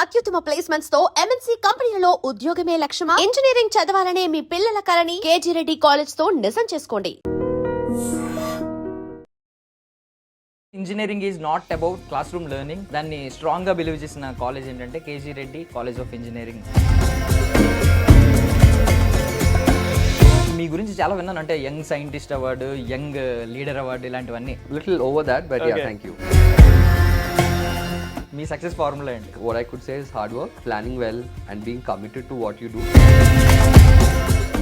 అత్యుత్తమ ప్లేస్మెంట్స్ తో ఎంఎన్సీ కంపెనీలలో ఉద్యోగమే లక్ష్యమా? ఇంజనీరింగ్ చదవాలనే మీ పిల్లల కలని కేజీ రెడ్డి కాలేజ్ తో నిజం చేసుకోండి. Engineering is not about classroom learning. దాన్ని స్ట్రాంగ్గా బిలీవ్ చేసిన కాలేజ్ ఏంటంటే KG Reddy college of engineering. మీ గురించి చాలా విన్నాను, అంటే young scientist award, young leader award, ఇలాంటివన్నీ. Little over that, but Okay. yeah, thank you. మీ సక్సెస్ ఫార్ములా ఏంటి? What I could say is hard work, planning well, and being committed to what you do.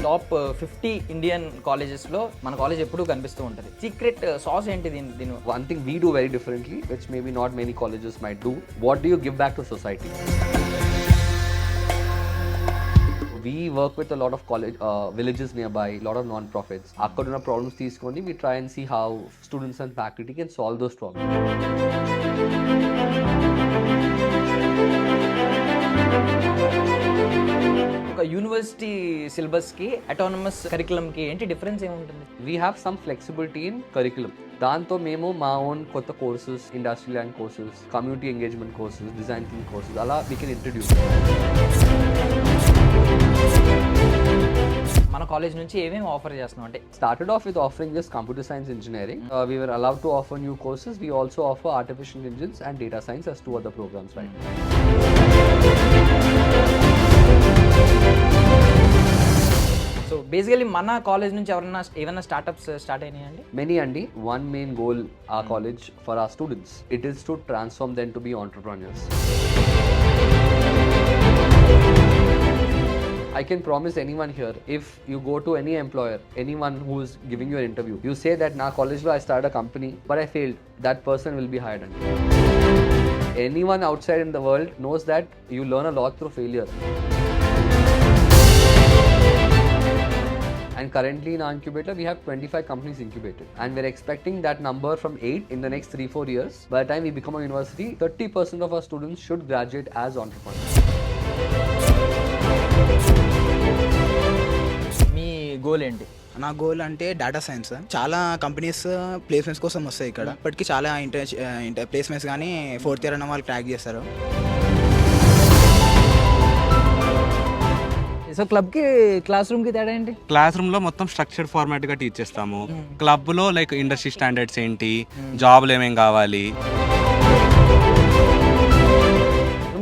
Top 50 Indian కాలేజెస్లో మన college ఎప్పుడూ కనిపిస్తూ ఉంటుంది. Secret sauce ఏంటి దీని? One thing we do very differently, which maybe not many colleges might do, what do you give back to society? We work with a lot of villages nearby, a lot of non-profits. Akkaduna problems teeskoni, we try and see how students and faculty can solve those problems. ఒక university సిలబస్కి autonomous కరికులంకి ఏంటి difference ఏముంటుంది? We have some flexibility in curriculum. దాంతో మేము మా own కొత్త courses, industry land courses, community engagement courses, design thinking courses అలా we can introduce. మన college నుంచి ఏమేమి ఆఫర్ చేస్తున్నాం అంటే? Started off with offering just computer science engineering. We were allowed to offer new courses. We also offer artificial intelligence and data science as two other programs right now. So basically మన college నుంచి ఏమైనా startups start అయినాయండి? Many andi, one main goal our college for our students, it is to transform them to be entrepreneurs. I can promise anyone here, if you go to any employer, anyone who's giving you an interview, you say that na college lo I started a company but I failed, that person will be hired. Anyone outside in the world knows that you learn a lot through failure. And currently in our incubator, we have 25 companies incubated. And we're expecting that number from 8 in the next 3-4 years. By the time we become a university, 30% of our students should graduate as entrepreneurs. Me goal ఏంటి? నా goal అంటే data science. చాలా companies placements కోసం వస్తాయి ఇక్కడ. ఇప్పటికీ చాలా placements కానీ 4th ఇయర్ అన్న వాళ్ళు క్రాక్ చేస్తారు. సో క్లబ్కి క్లాస్ రూమ్కి తేడా ఏంటి? క్లాస్ రూమ్లో మొత్తం స్ట్రక్చర్డ్ ఫార్మాట్గా టీచ్ చేస్తాము. క్లబ్లో లైక్ ఇండస్ట్రీ స్టాండర్డ్స్ ఏంటి, జాబ్లు ఏమేం కావాలి.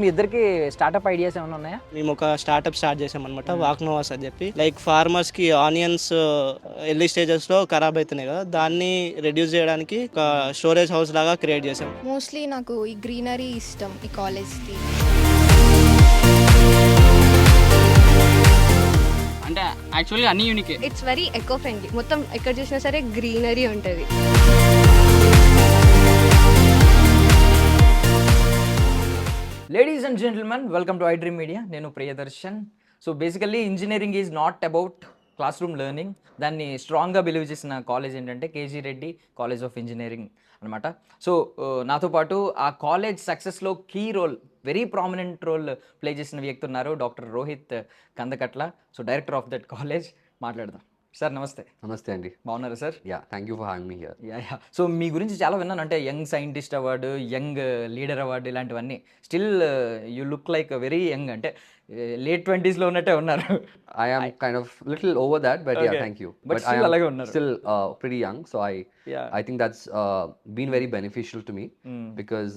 మీ ఇద్దరికి స్టార్ట్అప్ ఐడియాస్ ఏమైనా ఉన్నాయా? మేము ఒక స్టార్ట్అప్ స్టార్ట్ చేసామన్నమాట, వాక్నోవాస్ అని చెప్పి. లైక్ ఫార్మర్స్కి ఆనియన్స్ ఎర్లీ స్టేజెస్లో ఖరాబ్ అవుతున్నాయి కదా, దాన్ని రెడ్యూస్ చేయడానికి ఒక స్టోరేజ్ హౌస్ లాగా క్రియేట్ చేసాం. మోస్ట్లీ నాకు ఈ గ్రీనరీ ఇష్టం ఈ కాలేజ్కి. అంటే యాక్చువల్గా అన్ని యూనికే. It's very eco friendly. మొత్తం ఎక్కడ చూసినా సరే గ్రీనరీ ఉంటుంది. Ladies and gentlemen, welcome to I dream media. నేను Priyadarshan. So basically engineering is not about classroom learning. దాన్ని స్ట్రాంగ్గా బిలీవ్ చేసిన కాలేజ్ ఏంటంటే KG Reddy college of engineering అనమాట. సో నాతో పాటు ఆ కాలేజ్ సక్సెస్లో key role, very prominent role play చేసిన వ్యక్తి ఉన్నారు, doctor Rohit Kandakatla. So director of that college మాట్లాడదాం. సార్ నమస్తే. నమస్తే అండి. బాగున్నారా sir? Yeah, thank you for having me here. Yeah. So మీ గురించి చాలా విన్నాను, అంటే young scientist award, young leader award, ఇలాంటివన్నీ. Still you look like very young, అంటే లేట్ 20s లో ఉన్నట్టే ఉన్నారు. I am kind of little over that, but yeah, Okay. thank you. But I still am అలాగే ఉన్నారు. still pretty young, so Yeah. I think that's been very beneficial to me because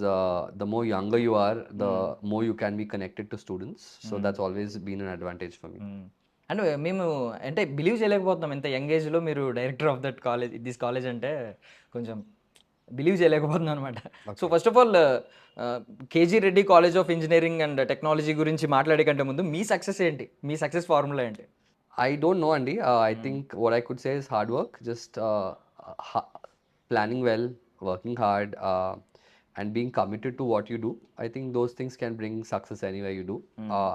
the more younger you are, the more you can be connected to students. So that's always been an advantage for me. And మేము అంటే believe చేయలేకపోతున్నాం, ఇంత young ఏజ్లో మీరు director of that college, this college అంటే కొంచెం believe చేయలేకపోతున్నాం అనమాట. So first of all KG Reddy college of engineering and technology గురించి మాట్లాడే కంటే ముందు మీ సక్సెస్ ఏంటి? మీ సక్సెస్ ఫార్ములా ఏంటి? I don't know, Andy. I think what I could say is hard work, just planning well, working hard, and being committed to what you do. I think those things can bring success anywhere you do.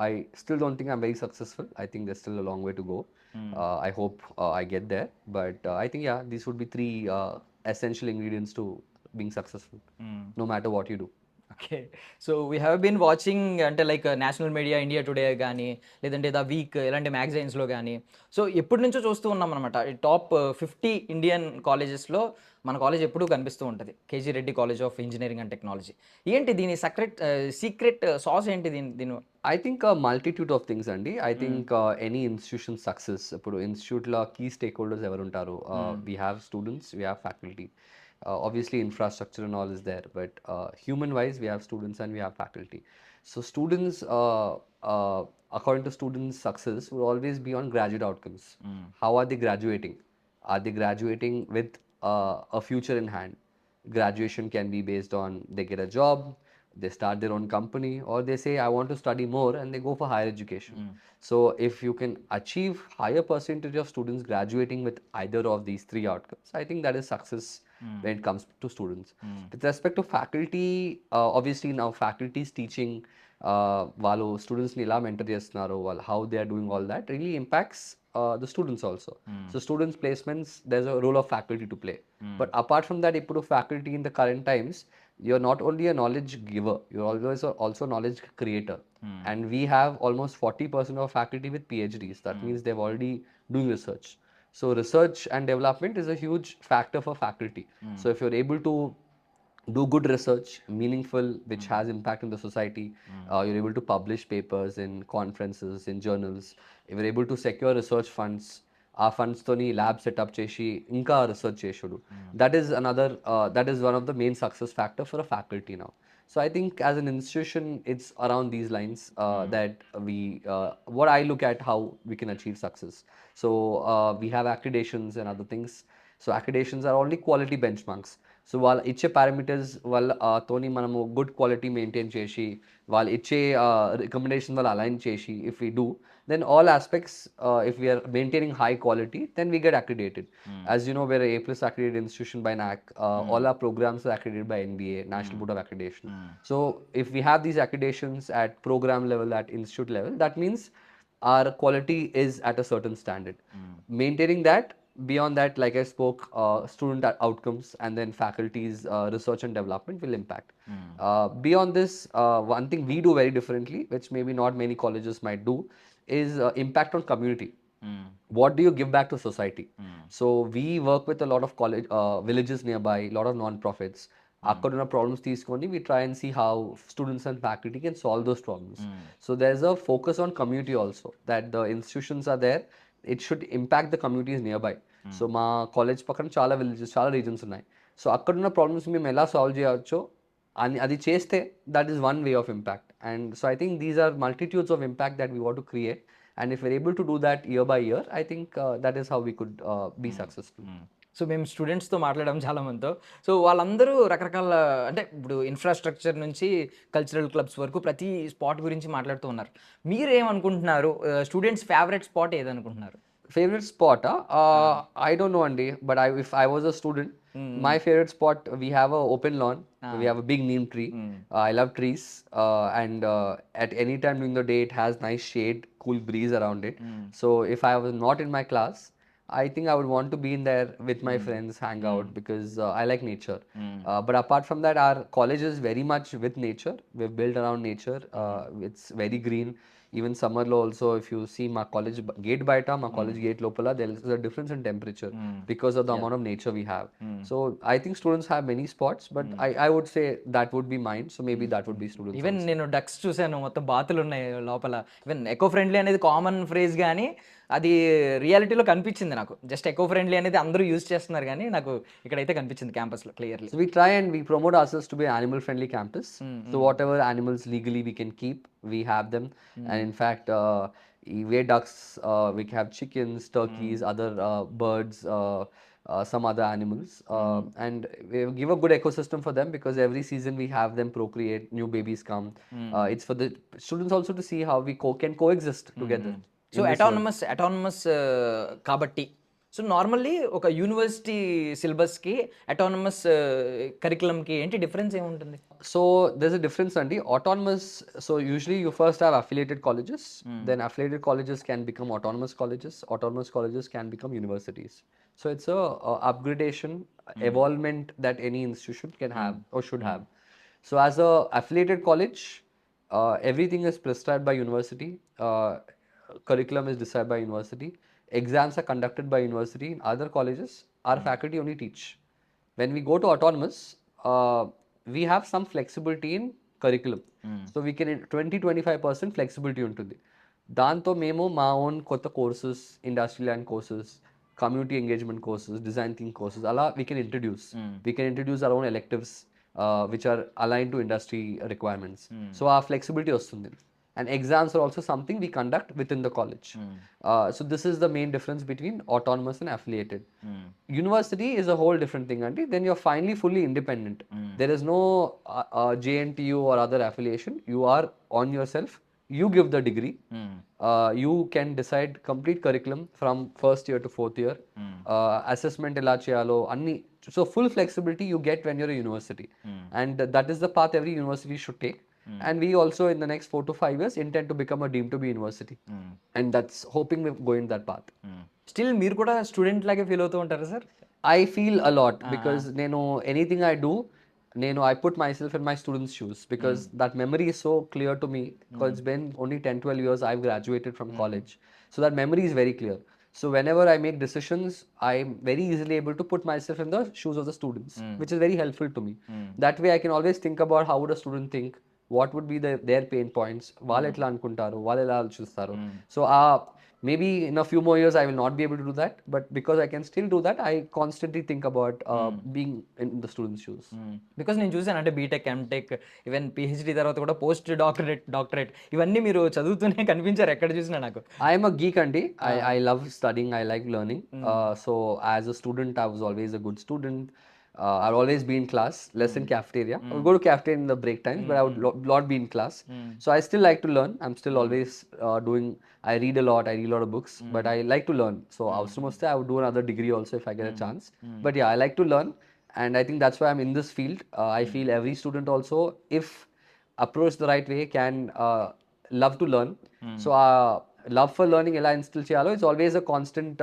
I still don't think I'm very successful. I think there's still a long way to go. I hope I get there. But I think, yeah, these would be 3 essential ingredients to being successful, no matter what you do. Okay. So we have been watching అంటే like national media, India today గానీ, లేదంటే the week ఇలాంటి మ్యాగజైన్స్‌లో గానీ, so ఎప్పటి నుంచో చూస్తూ ఉన్నామనమాట. ఈ top 50 Indian కాలేజెస్‌లో మన కాలేజ్ ఎప్పుడూ కనిపిస్తూ ఉంటది. KG Reddy college of engineering and technology. ఏంటి దీని సీక్రెట్ సాస్ ఏంటి దీని? I think a multitude of things అండి. I think any institution success ఇప్పుడు ఇన్స్టిట్యూట్లో కీ స్టేక్ హోల్డర్స్ ఎవరు ఉంటారు? We have students, we have faculty. Obviously infrastructure and all is there, but human wise we have students and we have faculty. So students, according to students' success, will always be on graduate outcomes. How are they graduating? Are they graduating with a future in hand? Graduation can be based on they get a job, they start their own company, or they say I want to study more and they go for higher education. So if you can achieve higher percentage of students graduating with either of these three outcomes, I think that is success when it comes to students. With respect to faculty, obviously now faculty is teaching వాళ్ళు స్టూడెంట్స్ని ఎలా mentor చేస్తున్నారు, వాళ్ళు how they are doing all that really impacts the students also. So students placements, there's a role of faculty to play. But apart from that, ఇప్పుడు faculty in the current times, you're not only a knowledge giver, you're always also knowledge creator. And we have almost 40% of faculty with PhDs. That means they've already doing research. So research and development is a huge factor for faculty. So if you're able to do good research, meaningful, which has impact in the society. You're able to publish papers in conferences, in journals. If you're able to secure research funds, ఆ ఫండ్స్తోని lab setup చేసి ఇంకా research చేసుడు, that is another that is one of the main success factor for a faculty now. So I think as an institution, it's around these lines that we, what I look at how we can achieve success. So we have accreditations and other things. So accreditations are only quality benchmarks. So వాళ్ళు ఇచ్చే parameters వాళ్ళ తోని మనము good quality maintain చేసి వాళ్ళు ఇచ్చే recommendation వాళ్ళు align చేసి if we do then all aspects, if we are maintaining high quality, then we get accredited. As you know, we're a A+ accredited institution by NAC. All our programs are accredited by NBA, National Board of Accreditation. So if we have these accreditations at program level, at institute level, that means our quality is at a certain standard. Maintaining that, beyond that, like I spoke, student outcomes and then faculty's research and development will impact. Beyond this, one thing we do very differently, which maybe not many colleges might do, is impact on community. What do you give back to society? So we work with a lot of college villages nearby, a lot of non-profits. అక్కడ ఉన్న problems తీసుకొని we try and see how students and faculty can solve those problems. So there's a focus on community also, that the institutions are there, it should impact the communities nearby. So మా college పక్కన చాలా villages, చాలా reasons ఉన్నాయి. So అక్కడ ఉన్న problems మేము ఎలా solve చేయవచ్చో అని అది చేస్తే that is one way of impact. And so I think these are multitudes of impact that we want to create. And if you're able to do that year by year, I think that is how we could be successful. So మేము స్టూడెంట్స్తో మాట్లాడాము చాలామందితో. So వాళ్ళందరూ రకరకాల అంటే ఇప్పుడు infrastructure నుంచి cultural clubs వరకు ప్రతి స్పాట్ గురించి మాట్లాడుతూ ఉన్నారు. మీరేమనుకుంటున్నారు? స్టూడెంట్స్ ఫేవరెట్ స్పాట్ ఏదనుకుంటున్నారు? Favorite spot? I don't know, Andy, but if I was a student, my favorite spot, we have a open lawn, we have a big neem tree. I love trees, and at any time during the day it has nice shade, cool breeze around it. So if I was not in my class, I think I would want to be in there with my friends, hang out, because I like nature. But apart from that, our college is very much with nature. We're built around nature. It's very green. Even summer lo also, if you see my college gate baita, my college gate lopala, there is a difference in temperature because of the amount of nature we have. So I think students have many spots, but I would say that would be mine. So maybe that would be students. Even నేను ducks చూశాను, మొత్తం బాతులు ఉన్నాయి లోపల. Even eco friendly అనేది common phrase కానీ అది రియాలిటీలో కనిపించింది నాకు. జస్ట్ ఎకో ఫ్రెండ్లీ అనేది అందరూ యూజ్ చేస్తున్నారు కానీ నాకు ఇక్కడైతే కనిపించింది క్యాంపస్లో clearly. So we try and we promote ourselves to be an animal friendly campus. So whatever animals legally we can keep, we have them. And in fact, we have ducks, we have chickens, turkeys, other birds, some other animals, and we give a good ecosystem for them, because every season we have them procreate, new babies come. It's for the students also to see how we can coexist together. So autonomous కాబట్టి so normally ఒక university సిలబస్కి autonomous కరికులంకి ఏంటి difference ఏముంటుంది? So there's a difference, Andy. Autonomous, so usually you first have affiliated colleges, then affiliated colleges can become autonomous colleges can become universities. So it's a upgradation, evolvement that any institution can have or should have. So as a affiliated college, everything is prescribed by university. Curriculum is decided by university. Exams are conducted by university. In other colleges, our faculty only teach. When we go to autonomous, we have some flexibility in curriculum. So we can 20-25% flexibility ఉంటుంది. దాంతో మేము మా own కొత్త courses, industry land courses, community engagement courses, design think courses అలా we can introduce. We can introduce our own electives which are aligned to industry requirements. So our flexibility వస్తుంది. And exams are also something we conduct within the college. So this is the main difference between autonomous and affiliated. University is a whole different thing, and then you're finally fully independent. There is no JNTU or other affiliation. You are on yourself. You give the degree. You can decide complete curriculum from first year to fourth year. Assessment ఎలా చేయాలో అన్ని. So full flexibility you get when you're a university. And that is the path every university should take. And we also in the next 4 to 5 years intend to become a deemed to be university. And that's hoping we're going that path. Still మీరు కూడా student లాగే feel అవుతూ ఉంటారా sir? I feel a lot because anything I do, I put myself in my students' shoes because that memory is so clear to me because it's been only 10-12 years I've graduated from college. So that memory is very clear. So whenever I make decisions, I'm very easily able to put myself in the shoes of the students, which is very helpful to me. That way I can always think about how would a student think, what would be their pain points, వాళ్ళు ఎట్లా అనుకుంటారు, వాళ్ళు ఎలా ఆలోచిస్తారు. So maybe in a few more years I will not be able to do that, but because I can still do that, I constantly think about being in the students' shoes. Because నేను చూసాను అంటే BTech, MTech, even PhD తర్వాత కూడా post doctorate ఇవన్నీ మీరు చదువుతూనే కనిపించారు ఎక్కడ చూసినా నాకు. I am a geek, Andy. I love studying. I like learning. So as a student, I was always a good student. I'd always be in class, less in cafeteria. I would go to cafeteria in the break times, but I would not be in class. So I still like to learn. I'm still always I read a lot. I read a lot of books, but I like to learn. So అవసరం వస్తే I would do another degree also if I get a chance. But yeah, I like to learn, and I think that's why I'm in this field. I feel every student also, if approached the right way, can love to learn. So love for learning ఎలా instill చేయాలో, it's always a constant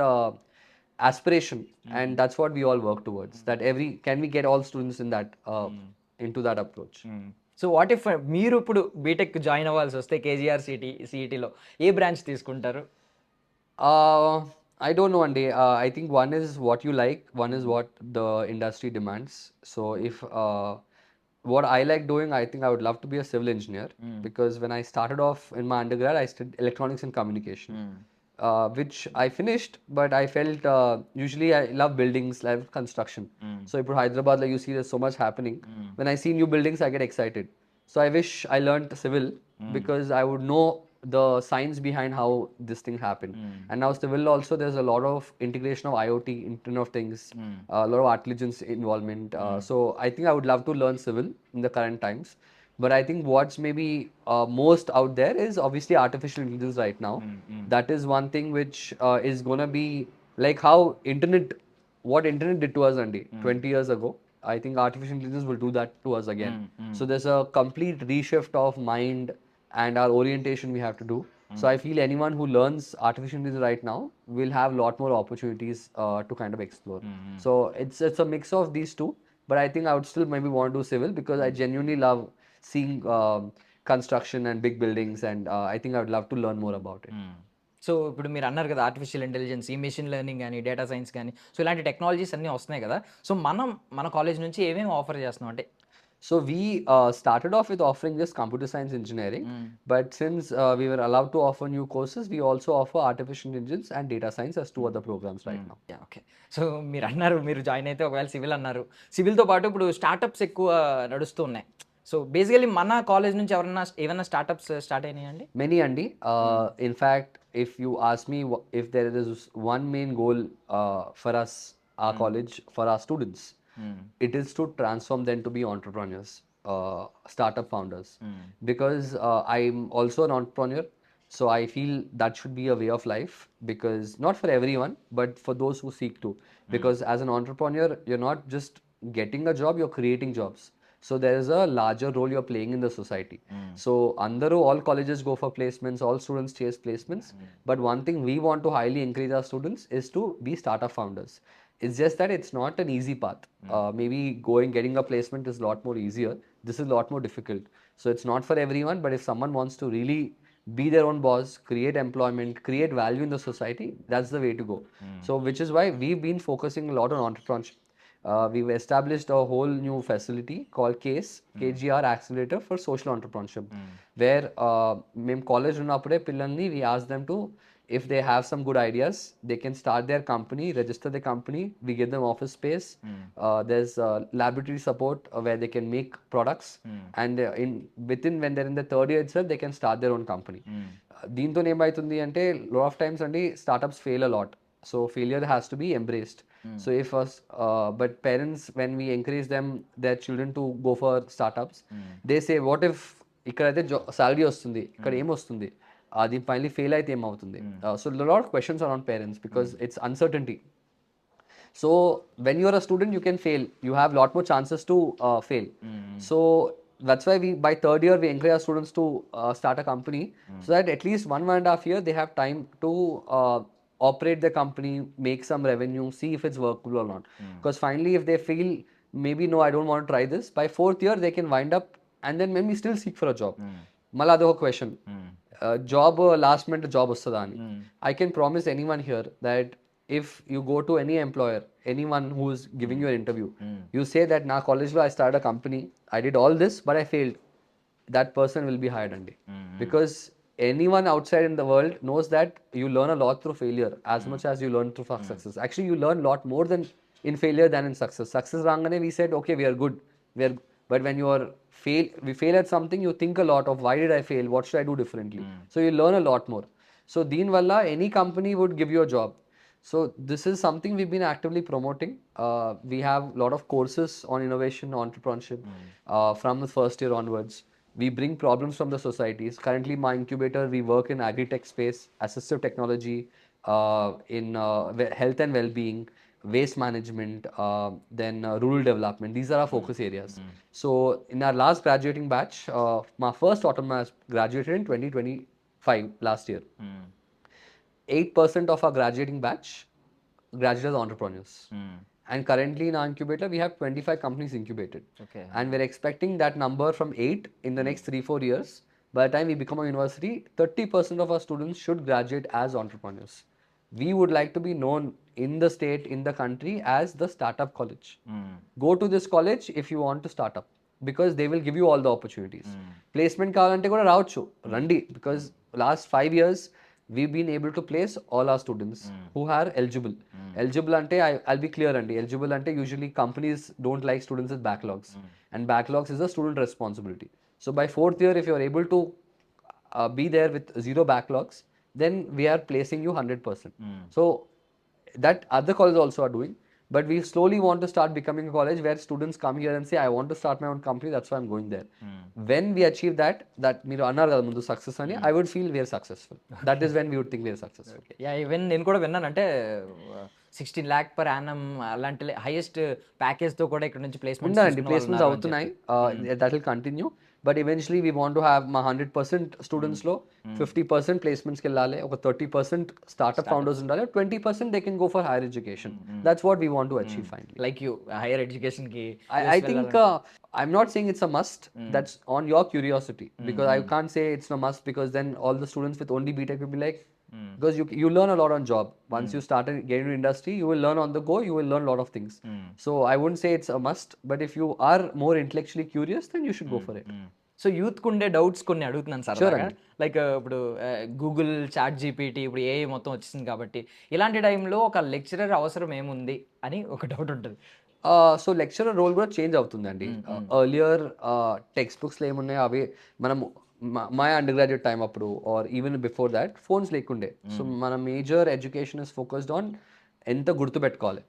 aspiration, and that's what we all work towards. That can we get all students in that into that approach. So what if మీరు ఇప్పుడు BTech join అవ్వాల్సి వస్తే KGR సిఈటీలో ఏ branch తీసుకుంటారు? I don't know, Andy. I think one is what you like, one is what the industry demands. So if what I like doing, I think I would love to be a civil engineer because when I started off in my undergrad, I studied electronics and communication. Which I finished, but I felt usually I love buildings, I love construction. So in Hyderabad, like you see, there's so much happening. When I see new buildings, I get excited. So I wish I learned civil because I would know the science behind how this thing happened. And now civil also, there's a lot of integration of IoT, Internet of Things, a lot of intelligence involvement. So I think I would love to learn civil in the current times. But I think what's maybe most out there is obviously artificial intelligence right now. That is one thing which is going to be like how what internet did to us, Andy, 20 years ago. I think artificial intelligence will do that to us again. So there's a complete reshift of mind and our orientation we have to do. So I feel anyone who learns artificial intelligence right now will have a lot more opportunities to kind of explore. So it's a mix of these two. But I think I would still maybe want to do civil because I genuinely love seeing construction and big buildings, and I think I would love to learn more about it. So ఇప్పుడు మీరు అన్నారు కదా artificial intelligence, ఈ machine learning కానీ, data science కానీ, so ఇలాంటి technologies అన్నీ వస్తున్నాయి కదా. సో మన కాలేజ్ నుంచి ఏమేమి ఆఫర్ చేస్తున్నాం అంటే? So we started off with offering just computer science engineering, but since we were allowed to offer new courses, we also offer artificial intelligence and data science as two other programs right now. Okay. So మీరు అన్నారు మీరు join అయితే ఒకవేళ civil అన్నారు, సివిల్తో పాటు ఇప్పుడు startups ఎక్కువ నడుస్తూ ఉన్నాయి. సో బేసికలీ మన కాలేజ్ నుంచి ఏమైనా స్టార్టప్స్ స్టార్ట్ అయినాయండి? Many, Andy. In fact, if you ask me if there is one main goal for us, our college, for our students, it is to transform them to be entrepreneurs, startup founders. Because I'm also an entrepreneur, so I feel that should be a way of life. Because not for everyone, but for those who seek to. Because as an entrepreneur, you're not just getting a job, you're creating jobs. So there is a larger role you're playing in the society. So all colleges go for placements, all students chase placements. But one thing we want to highly encourage our students is to be startup founders. It's just that it's not an easy path. Maybe getting a placement is a lot more easier. This is a lot more difficult. So it's not for everyone, but if someone wants to really be their own boss, create employment, create value in the society, that's the way to go. So which is why we've been focusing a lot on entrepreneurship. We've established a whole new facility called CASE, KGR Accelerator for Social Entrepreneurship, where మేము college ఉన్నప్పుడే పిల్లల్ని we ask them to, if they have some good ideas, they can start their company, register the company, we give them office space, there's laboratory support where they can make products, and within when they're in the third year itself, they can start their own company. దీంతో ఏమవుతుంది అంటే lot of times అండి startups fail a lot, so failure has to be embraced. So if us but parents, when we encourage their children to go for startups, they say what if ఇక్కడైతే salary వస్తుంది, ఇక్కడ ఏమొస్తుంది, అది finally fail అయితే ఏమవుతుంది. So lot of questions around parents because it's uncertainty. So when you're a student you can fail, you have lot more chances to fail. So that's why by third year we encourage our students to start a company, so that at least 1.5 years they have time to operate the company, make some revenue, see if it's workable or not. Because finally if they feel maybe no, I don't want to try this, by fourth year they can wind up and then maybe still seek for a job. Mala adoka question, job last minute job vastada ani. I can promise anyone here that if you go to any employer, anyone who's giving you an interview, you say that na college lo I started a company, I did all this but I failed, that person will be hired andi. Because anyone outside in the world knows that you learn a lot through failure as much as you learn through success. Actually you learn a lot more than in failure than in success. Success rangane we said okay, we are good, but when you are we fail at something, you think a lot of why did I fail, what should I do differently. So you learn a lot more. So deen valla any company would give you a job. So this is something we've been actively promoting. We have a lot of courses on innovation, entrepreneurship from the first year onwards. We bring problems from the societies. Currently my incubator, we work in agri-tech space, assistive technology, in health and well-being, waste management, then rural development. These are our focus areas. So in our last graduating batch, my first autonomous graduated in 2025 last year. 8% of our graduating batch graduated as entrepreneurs. And currently in our incubator, we have 25 companies incubated. Okay. And we're expecting that number from 8 in the next 3-4 years. By the time we become a university, 30% of our students should graduate as entrepreneurs. We would like to be known in the state, in the country as the startup college. Go to this college if you want to start up, because they will give you all the opportunities. Placement kavalante kuda raavachu, randi, because last 5 years we've been able to place all our students who are eligible. Eligible ante I'll be clear andi, eligible ante usually companies don't like students with backlogs, and backlogs is a student responsibility. So by fourth year if you're able to be there with 0 backlogs, then we are placing you 100%. So that other colleges also are doing, but we slowly want to start becoming a college where students come here and say I want to start my own company, that's why I'm going there. When we achieve that మీరు అన్నారు కదా ముందు success అని, I would feel we are successful. That is when we would think we are successful. Yeah, even నేను కూడా విన్నానంటే 16 lakh per annum అలాంటి highest ప్యాకేజ్తో కూడా ఇక్కడ నుంచి ఉందండి, ప్లేస్మెంట్స్ ప్లేస్మెంట్స్ అవుతున్నాయి. That will continue, but eventually we want to have మా 100% స్టూడెంట్స్లో 50% ప్లేస్మెంట్స్కి వెళ్ళాలి, ఒక 30% స్టార్ట్అప్ ఫౌండర్స్ ఉండాలి, 20% they can go for higher education. That's what we want to achieve finally. Like you hire ఎడ్యుకేషన్కి I think I'm not saying it's a must. That's on your curiosity, because I can't say it's a must, because then all the students with only BTech will be like, because you learn a lot on job. Once you start getting into industry, you will learn on the go, you will learn a lot of things. So I wouldn't say it's a must, but if you are more intellectually curious, then you should go for it. So యూత్కి ఉండే doubts కొన్ని అడుగుతున్నాను sir. Sure like ఇప్పుడు Google chat GPT, ఇప్పుడు AI మొత్తం వచ్చింది కాబట్టి ఇలాంటి టైంలో ఒక లెక్చరర్ అవసరం ఏముంది అని ఒక డౌట్ ఉంటుంది. సో లెక్చరర్ రోల్ కూడా చేంజ్ అవుతుందండి. ఎర్లియర్ టెక్స్ట్ బుక్స్లో ఏమున్నాయో అవి మనం మై అండర్ గ్రాడ్యుయేట్ టైం అప్పుడు or even before that phones లేకుండే. సో మన major education is focused on ఎంత గుర్తుపెట్టుకోవాలి.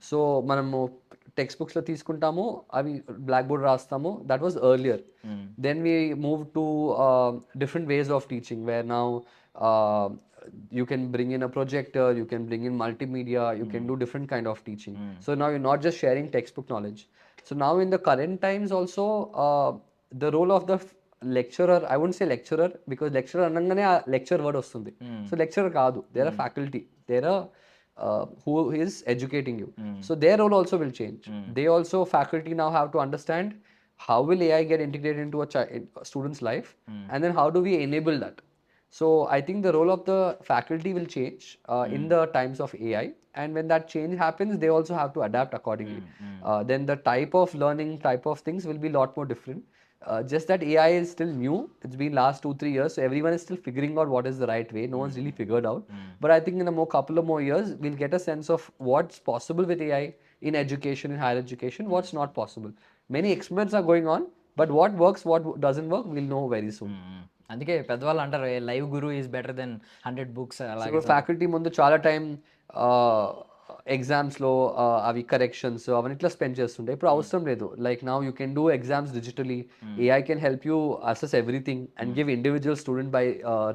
సో మనము టెక్స్ట్ బుక్స్లో తీసుకుంటాము, అవి బ్లాక్ బోర్డ్ రాస్తాము. That was earlier. Then we move to different ways of teaching, where now you can bring in a projector, you can bring in multimedia, you can do different kind of teaching. So now you're not just sharing textbook knowledge. So now in the current times also, the role of the lecturer, I wouldn't say lecturer, because lecturer anangane lecture word vastundi. So lecturer kaadu, they are a faculty, they are who is educating you. So their role also will change. They also, faculty now have to understand how will AI get integrated into a student's life, and then how do we enable that. So I think the role of the faculty will change in the times of AI, and when that change happens, they also have to adapt accordingly. Then the type of learning, type of things will be a lot more different. Just that AI is still new. It's been last 2-3 years, so everyone is still figuring out what is the right way. No one's really figured out. But I think in a couple of more years, we'll get a sense of what's possible with AI in education, in higher education, what's not possible. Many experiments are going on, but what works, what doesn't work, we'll know very soon. అందుకే పెద్దవాళ్ళు అంటారు live guru is better than 100 books అలాగే so faculty ముందు చాలా time ఎగ్జామ్స్లో అవి corrections అవన్నీ ఇట్లా స్పెండ్ చేస్తుంటాయి. ఇప్పుడు అవసరం లేదు. Like now you can do exams digitally. AI can help you assess everything and give individual student by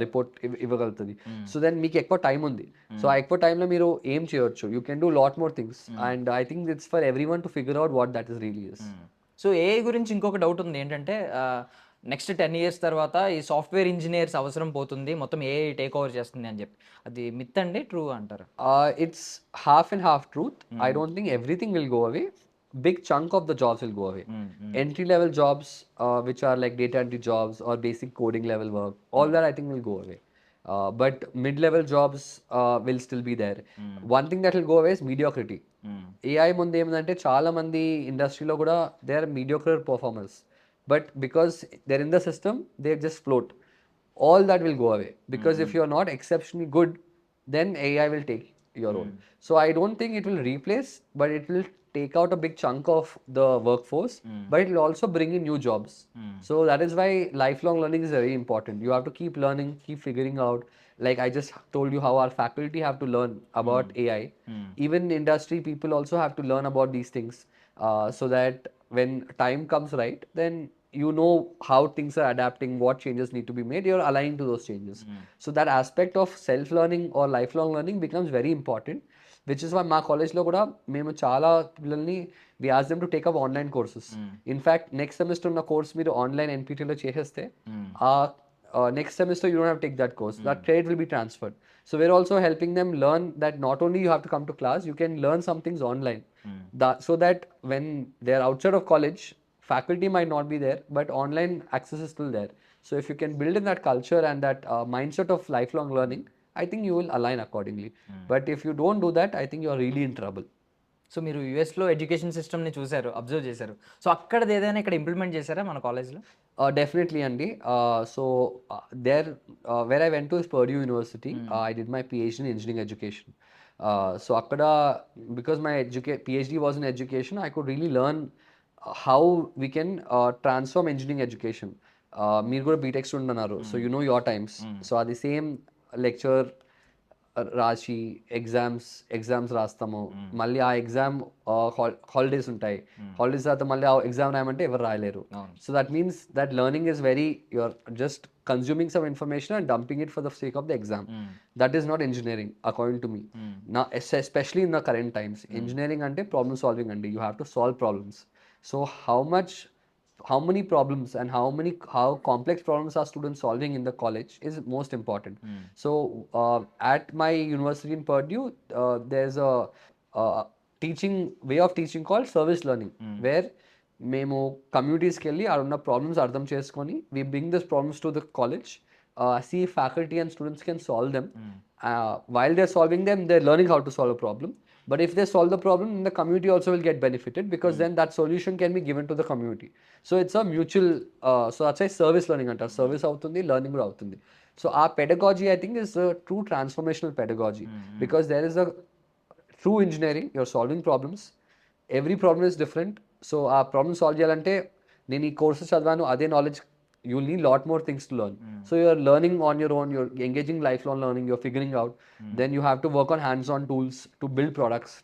report ఇవ్వగలుగుతుంది. సో దెన్ మీకు ఎక్కువ టైం ఉంది. సో ఆ ఎక్కువ టైంలో మీరు ఏం చేయొచ్చు, you can do lot more things, and I think it's for every one to figure out what that is really is. So AI గురించి ఇంకొక డౌట్ ఉంది ఏంటంటే నెక్స్ట్ 10 years తర్వాత ఈ సాఫ్ట్వేర్ ఇంజనీర్స్ అవసరం పోతుంది, మొత్తం ఏఐ టేక్ ఓవర్ చేస్తుంది అని చెప్పి, అది మిత్ అండి ట్రూ అంటారు? It's half and half truth. I don't think everything will go away. Big chunk of the jobs will go away. Entry level jobs, which are like data entry jobs or basic coding level work, all that I think will go away. But mid level jobs will still be there. One thing that will go away is mediocrity. AI ముందు ఏమంటే చాలా మంది ఇండస్ట్రీలో కూడా they are mediocre performers, but because they're in the system, they just float. All that will go away, because if you're not exceptionally good, then AI will take your role. So I don't think it will replace, but it will take out a big chunk of the workforce, but it will also bring in new jobs. So that is why lifelong learning is very important. You have to keep learning, keep figuring out. Like I just told you how our faculty have to learn about AI. Even industry people also have to learn about these things, so that when time comes right, then you know how things are adapting, what changes need to be made, you're aligned to those changes. So that aspect of self learning or lifelong learning becomes very important, which is why మా కాలేజ్లో కూడా మేము చాలా పిల్లల్ని we ask them to take up online courses. In fact, next semester ఉన్న course మీరు online ఎన్పిటిలో చేసేస్తే next semester you don't have to take that course. That credit will be transferred. So we're also helping them learn that not only you have to come to class, you can learn some things online. So that when they're outside of college, faculty might not be there, but online access is still there. So if you can build in that culture and that mindset of lifelong learning, I think you will align accordingly. But if you don't do that, I think you're really in trouble. So మీరు యూఎస్లో education సిస్టమ్ని చూశారు, observe చేశారు. So అక్కడది ఏదైనా ఇక్కడ implement చేశారా మన కాలేజ్లో? Definitely, Andy. There, where I went to is Purdue University. I did my PhD in engineering education. So akkada, because my PhD was in education, I could really learn how we can transform engineering education. మీరు కూడా BTech student అన్నారు, so you know your times. So అది same lecture రాసి exams రాస్తాము, మళ్ళీ ఆ exam holidays ఉంటాయి, holidays తర్వాత మళ్ళీ ఆ ఎగ్జామ్ రాయమంటే ఎవరు రాయలేరు. So that means that learning is very, you're just consuming some information and dumping it for the sake of the exam. That is not engineering according to me. Now, especially in the current times, engineering ante problem solving ante, you have to solve problems. So how many problems and how complex problems are students solving in the college is most important. So at my university in Purdue, there's a way of teaching called service learning, where మేము కమ్యూనిటీస్కి వెళ్ళి ఆడున్న problems అర్థం చేసుకొని we bring this problems to the college, see faculty and students can solve them. While they solving them, they learning how to solve a problem. But if they solve the problem, then the community also will get benefited, because then that solution can be given to the community. So it's a mutual, so that's why service learning antar. Service avutundi, learning kuda avutundi. So our pedagogy, I think, is a true transformational pedagogy, because there is a true engineering. You're solving problems. Every problem is different. So ఆ problem solve చేయాలంటే నేను ఈ courses చదివాను, అదే knowledge, you need lot more things to learn. So you're learning on your own, you're engaging lifelong learning, you're figuring out. Then you have to work on hands on tools to build products.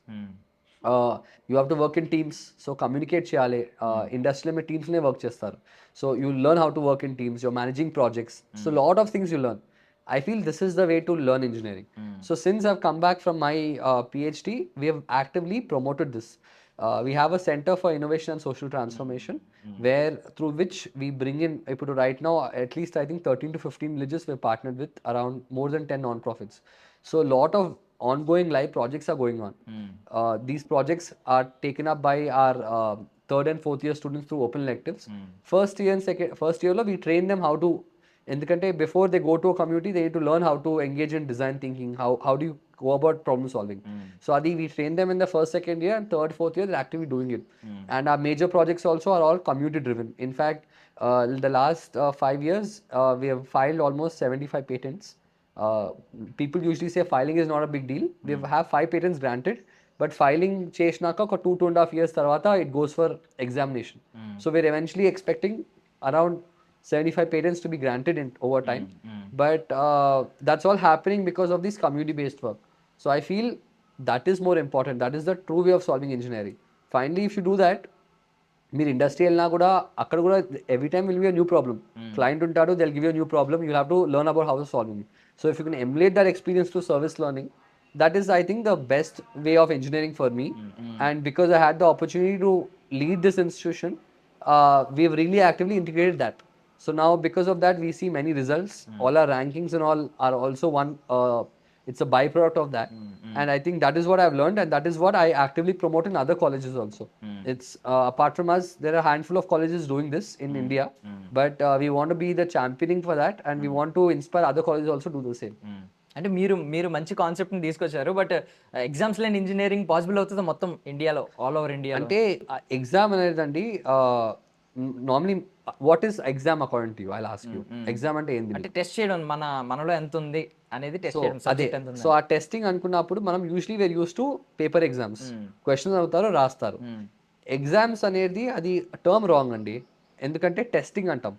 You have to work in teams. So communicate చేయాలి. ఇండస్ట్రీలో మీరు టీమ్స్నే work చేస్తారు. So you learn how to work in teams, you're managing projects. So lot of things you learn. I feel this is the way to learn engineering. So since I've come back from my PhD, we have actively promoted this. We have a Center for Innovation and Social Transformation, where through which we bring in, right now, at least I think 13 to 15 villages we're partnered with, around more than 10 non-profits. So a lot of ongoing live projects are going on. These projects are taken up by our third and fourth year students through open electives. First year lo we train them how to, ఎందుకంటే before they go to a community they need to learn how to engage in design thinking, how do you go about problem solving. So adi we train them in the first, second year, and third, fourth year they're actively doing it. And our major projects also are all community driven. In fact, the last 5 years we have filed almost 75 patents. People usually say filing is not a big deal. We have 5 patents granted, but filing చేసినాక ఒక 2.5 years తర్వాత it goes for examination. So we're eventually expecting around 75 patents to be granted in over time. But that's all happening because of this community based work. So I feel that is more important. That is the true way of solving engineering. Finally, if you do that, మీరు industry వెళ్ళినా కూడా అక్కడ కూడా every time will be a new problem. Client ఉంటాడు, they will give you new problem, you have to learn about how to solving. So if you can emulate that experience to service learning, that is I think the best way of engineering for me. And because I had the opportunity to lead this institution, we have really actively integrated that. So now because of that we see many results. All our rankings and all are also one it's a byproduct of that. And I think that is what I've learned, and that is what I actively promote in other colleges also. It's apart from us there are a handful of colleges doing this in India, but we want to be the championing for that, and we want to inspire other colleges also to do the same. అంటే మీరు మంచి కాన్సెప్ట్ని తీసుకొచ్చారు, but exams లేని engineering possible అవుతుందా మొత్తం ఇండియాలో, all over India? అంటే ఎగ్జామ్ అనేదండి normally what is exam according to you? I'll ask you, exam అంటే ఏంది? అంటే టెస్ట్ చేయడం మనలో ఎంత ఉంది అనేది టెస్ట్ చేయడం, అదే. సబ్జెక్ట్ ఎంత ఉంది. సో ఆ టెస్టింగ్ అనుకున్నప్పుడు మనం usually were use to paper exams, questions అవుతారు, రాస్తారు. ఎగ్జామ్స్ అనేది అది టర్మ్ రాంగ్ అండి. ఎందుకంటే టెస్టింగ్ అంటాం.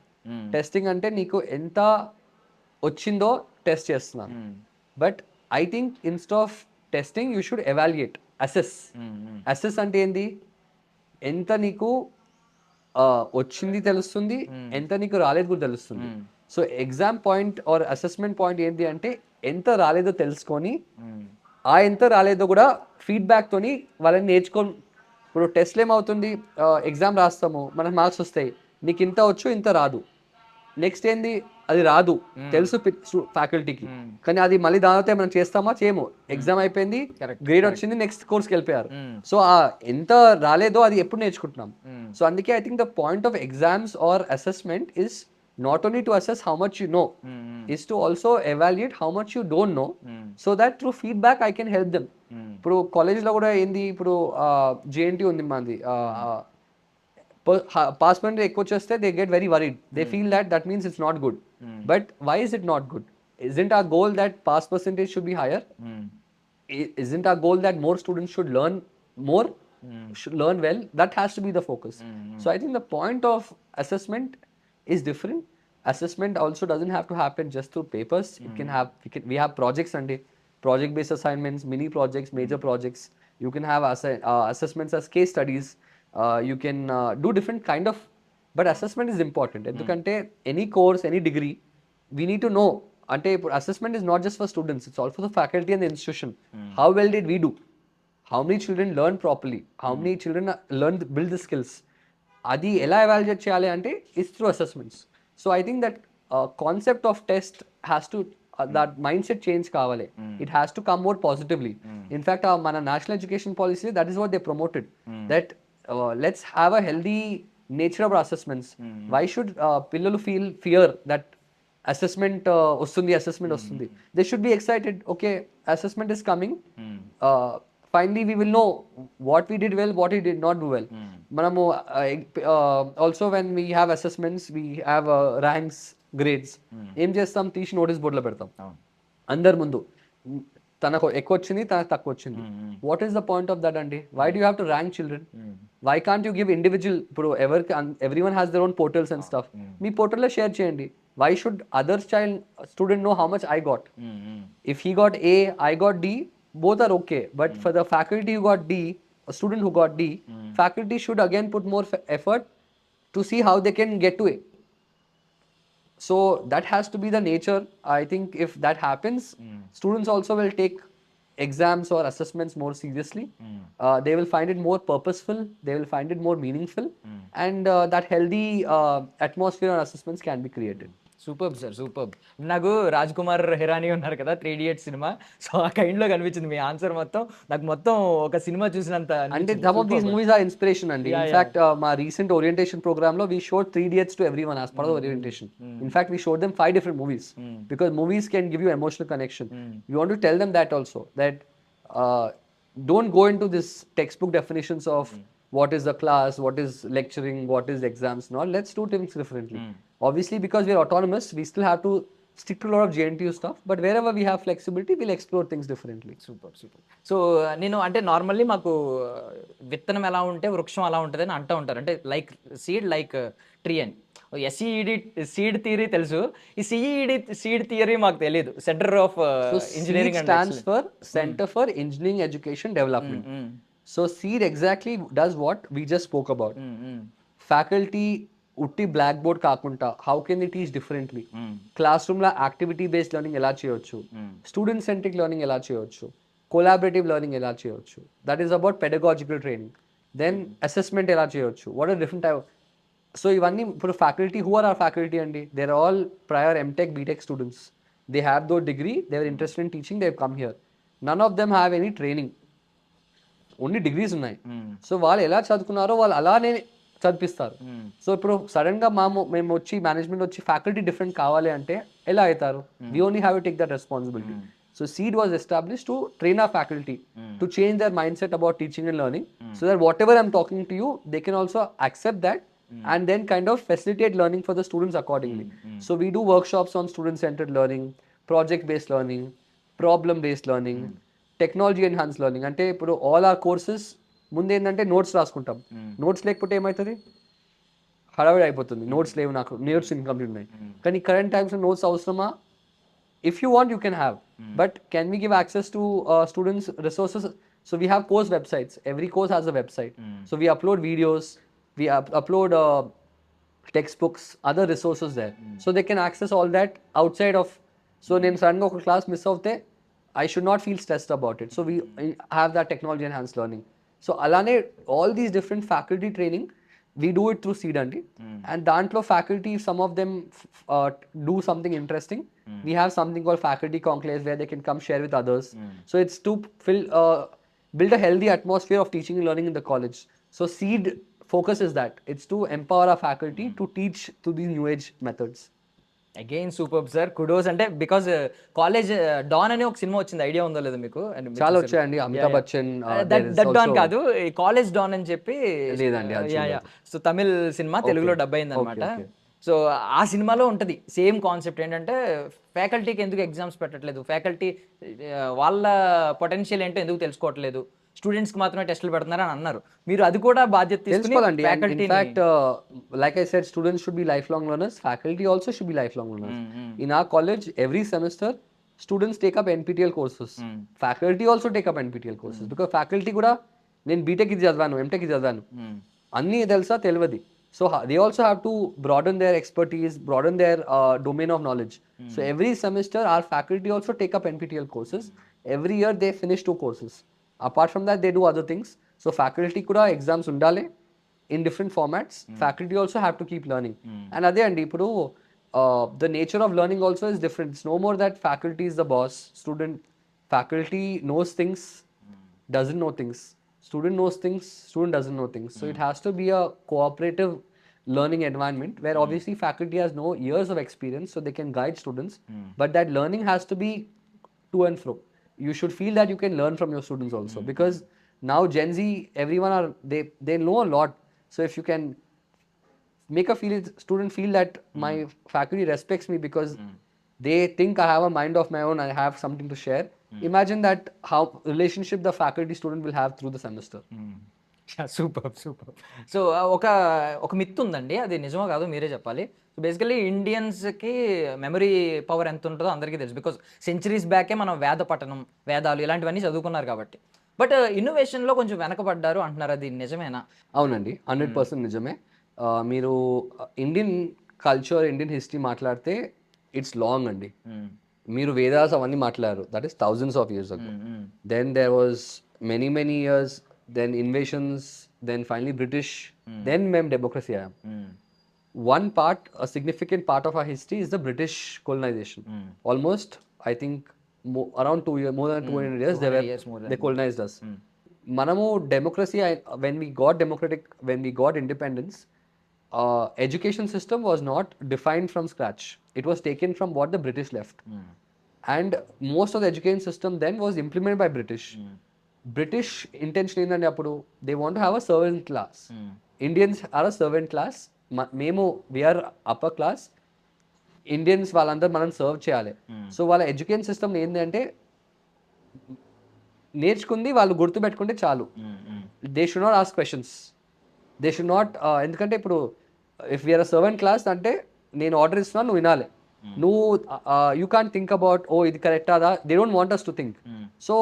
టెస్టింగ్ అంటే నీకు ఎంత వచ్చిందో టెస్ట్ చేస్తున్నాను. But I think instead of testing you should evaluate, assess. Assess అంటే ఏంది? ఎంత నీకు వచ్చింది తెలుస్తుంది, ఎంత నీకు రాలేదు కూడా తెలుస్తుంది. So exam point or assessment point ఏంటి అంటే ఎంత రాలేదో తెలుసుకొని ఆ ఎంత రాలేదో కూడా ఫీడ్బ్యాక్ తోని వాళ్ళని నేర్చుకొని. ఇప్పుడు టెస్ట్లో ఏమవుతుంది, ఎగ్జామ్ రాస్తాము, మనకు మార్క్స్ వస్తాయి, నీకు ఇంత వచ్చు ఇంత రాదు. నెక్స్ట్ ఏంది, అది రాదు తెలుసు ఫ్యాకల్టీకి, కానీ అది మళ్ళీ దానితో మనం చేస్తామా? చేయము. ఎగ్జామ్ అయిపోయింది, గ్రేడ్ వచ్చింది, నెక్స్ట్ కోర్స్కి వెళ్ళిపోయారు. సో ఆ ఎంత రాలేదో అది ఎప్పుడు నేర్చుకుంటున్నాం. సో అందుకే I think the point of exams or assessment is not only to assess how much you know, is to also evaluate how much you don't know, so that through feedback I can help them. ఇప్పుడు కాలేజ్లో కూడా ఏంది, ఇప్పుడు JNT ఉంది మంది, pass percentage ఎక్కువ వచ్చేస్తే they get very worried, they feel that means it's not good. But why is it not good? Isn't our goal that pass percentage should be higher? Isn't our goal that more students should learn more, should learn well? That has to be the focus. So I think the point of assessment is different. Assessment also doesn't have to happen just through papers. It can have, we have projects and project based assignments, mini projects, major projects. You can have assessments as case studies. You can do different kind of, but assessment is important. Endukante any course, any degree, we need to know. Ante assessment is not just for students, it's also for the faculty and the institution. How well did we do? How many children learn properly? How many children build the skills? అది ఎలా evaluate చేయాలి అంటే it's through assessments. So I think that concept of test has to, that mind set change కావాలి. It has to come more positively. In fact మన national education policy that is what they promoted, that let's have a healthy nature of assessments. Why should పిల్లలు feel fear that assessment వస్తుంది? They should be excited. Okay, assessment is coming, finally we will know what we did well, what we did not do well. Manamu also when we have assessments, we have ranks, grades. Em chestam, teesi notice board lo pedtam అందరి ముందు, తనకు ఎక్కువ వచ్చింది, తనకు తక్కువ వచ్చింది. What is the point of that అండి? Why do have to rank children? Why can't you give individual? ఇప్పుడు everyone has their own portals and stuff. మీ పోర్టల్లో షేర్ చేయండి. Why should others child student know how much I got? If he got A, I got D, both are okay. But for the faculty who got D, a student who got D, faculty should again put more effort to see how they can get to A. So that has to be the nature. I think if that happens, students also will take exams or assessments more seriously. They will find it more purposeful, they will find it more meaningful, and that healthy atmosphere on assessments can be created. Super sir, super. నాకు రాజ్ కుమార్ హిరానీ ఉన్నారు కదా 3 idiots cinema, so ఆ కైండ్లో కనిపించింది మీ answer మొత్తం. నాకు మొత్తం ఒక cinema చూసినంత అంటే అనిపించింది. some of these Superb. movies are inspiration అండి. Yeah, In yeah. fact, మా recent orientation program లో we showed 3 idiots to everyone as part of the orientation. In fact, we showed them 5 different movies because movies can give you emotional connection. We want to tell them that also, that uh, don't go into this textbook definitions of what is the class, what is lecturing, what is exams and all. Let's do things differently. Obviously, because we are autonomous, we still have to stick to a lot of JNTU stuff, but wherever we have flexibility, we'll explore things differently. Super, super. So నేను అంటే normally మాకు విత్తనం ఎలా ఉంటే వృక్షం అలా ఉంటుంది అని అంటూ ఉంటారు. అంటే లైక్ సీడ్ లైక్ ట్రీ అని. ఎస్ఈఈడి సీడ్ థియరీ తెలుసు, ఈ సిఈఈడి సీడ్ థియరీ మాకు తెలియదు. Centre of So engineering SEED stands for Center for Engineering Education Development. So SEED exactly does what we just spoke about. Faculty ఉట్టి బ్లాక్ బోర్డ్ కాకుండా how can the teach differently, class రూమ్లో activity based learning ఎలా చేయొచ్చు, student centric learning ఎలా చేయొచ్చు, collaborative learning ఎలా చేయొచ్చు, that is about pedagogical training. Then assessment ఎలా చేయొచ్చు, what are different type. So ఇవన్నీ ఇప్పుడు faculty, who are our faculty అండి, they are all prior MTech BTech students. They have those degree, they are interested in teaching, they have come here. None of them have any training, only degrees ఉన్నాయి. So వాళ్ళు ఎలా చదువుకున్నారో వాళ్ళు అలానే చదివిస్తారు. So ఇప్పుడు sudden గా మేము వచ్చి మేనేజ్మెంట్ వచ్చి ఫ్యాకల్టీ డిఫరెంట్ కావాలి అంటే ఎలా అవుతారు? We only have to take that responsibility. So seed was established to train our faculty to change their mindset about teaching and learning, so that whatever I'm talking to you they can also accept that and then kind of facilitate learning for the students accordingly. So we do workshops on student centered learning, project based learning, problem based learning, technology enhanced learning. అంటే ఇప్పుడు all are courses ముందు ఏంటంటే notes రాసుకుంటాం. Notes లేకపోతే ఏమవుతుంది, హడావిడి అయిపోతుంది. Notes లేవు, నాకు నోట్స్ ఇన్కంప్లీట్ ఉన్నాయి. కానీ కరెంట్ టైమ్స్లో నోట్స్ అవసరమా? If you want you can have, but can we give access to students resources? So we have course websites, every course has a website. So we upload videos, we upload textbooks, other resources there, so they can access all that outside of. So నేను సడన్గా ఒక class miss అవుతే I should not feel stressed about it. So we have that technology enhanced learning. So అలానే all these different faculty training we do it through seed అండి. And దాంట్లో faculty, some of them do something interesting. We have something called faculty conclaves where they can come share with others. So it's to build a healthy atmosphere of teaching and learning in the college. So seed focus is that it's to empower our faculty to teach to these new age methods. Again super sir, kudos. అంటే because college don అనే ఒక cinema వచ్చింది, idea ఉందో లేదో మీకు? చాలా వచ్చాయండి, Amitabh Bachchan. That don కాదు, కాలేజ్ డాన్ అని చెప్పి. లేదండి, సో తమిళ్ సినిమా తెలుగులో డబ్ అయింది అనమాట. సో ఆ సినిమాలో ఉంటుంది సేమ్ కాన్సెప్ట్. ఏంటంటే ఫ్యాకల్టీకి ఎందుకు ఎగ్జామ్స్ పెట్టట్లేదు, ఫ్యాకల్టీ వాళ్ళ పొటెన్షియల్ ఏంటో ఎందుకు తెలుసుకోవట్లేదు, స్టూడెంట్స్కి మాత్రమే టెస్టులు పెడుతున్నారు అని అన్నారు. మీరు అది కూడా బాధ్యత తీసుకోవాలండి. In fact, like I said, students should be lifelong learners. Faculty also should be lifelong learners. In our college, every semester, students take up NPTEL courses. Faculty also take up NPTEL courses. Because faculty కూడా నేను BTech ఇది చదివాను, MTech ఇది చదివాను, అన్నీ తెలుసా తెలియదు. So they also have to broaden their expertise, broaden their domain of knowledge. So every semester, our faculty also take up NPTEL courses. Every year, they finish 2 courses. Apart from that, they do other things. So faculty kuda exams undale in different formats. Faculty also have to keep learning. And ade andi ipudu the nature of learning also is different. It's no more that faculty is the boss. Faculty knows things, doesn't know things. Student knows things, student doesn't know things. So it has to be a cooperative learning environment where obviously faculty has no years of experience, so they can guide students. But that learning has to be to and fro. You should feel that you can learn from your students also, because now Gen Z, everyone they know a lot. So if you can make a student feel that my faculty respects me because they think I have a mind of my own, I have something to share. Imagine that how relationship the faculty student will have through the semester. Super, super. So ఒక myth ఉందండి, అది నిజమో కాదో మీరే చెప్పాలి. So basically ఇండియన్స్కి memory power ఎంత ఉంటుందో అందరికీ తెలుసు, బికాస్ సెంచరీస్ బ్యాకే మనం వేదాలు ఇలాంటివన్నీ చదువుకున్నారు కాబట్టి. బట్ ఇన్నోవేషన్లో కొంచెం వెనకబడ్డారు అంటున్నారు, అది నిజమేనా? అవునండి, 100% నిజమే. మీరు ఇండియన్ కల్చర్, ఇండియన్ హిస్టరీ మాట్లాడితే ఇట్స్ లాంగ్ అండి. మీరు వేదాస్ అవన్నీ మాట్లాడారు, that is thousands of years ago. Then there was many years, then invasions, then finally British, then మేము డెమోక్రసీ అయ్యాం. one part, a significant part of our history is the British colonization. Almost, I think, around 2 years, more than 200 years, 200 years more than they colonized us. Manamu democracy, when we got independence, education system was not defined from scratch. It was taken from what the British left. And most of the education system then was implemented by British. British intention ఏంటంటే అప్పుడు they want to have a servant class. Indians are a servant class. మేము we are upper class. Indians వాళ్ళందరూ మనం serve చేయాలి. So వాళ్ళ education system ఏంటంటే నేర్చుకుంది వాళ్ళు గుర్తుపెట్టుకుంటే చాలు. They should not ask questions. They should not, ఎందుకంటే ఇప్పుడు if we're a servant class అంటే నేను ఆర్డర్ ఇస్తున్నాను, నువ్వు వినాలి. నువ్వు you can think about oh ఇది కరెక్టా, they don't want us to think. So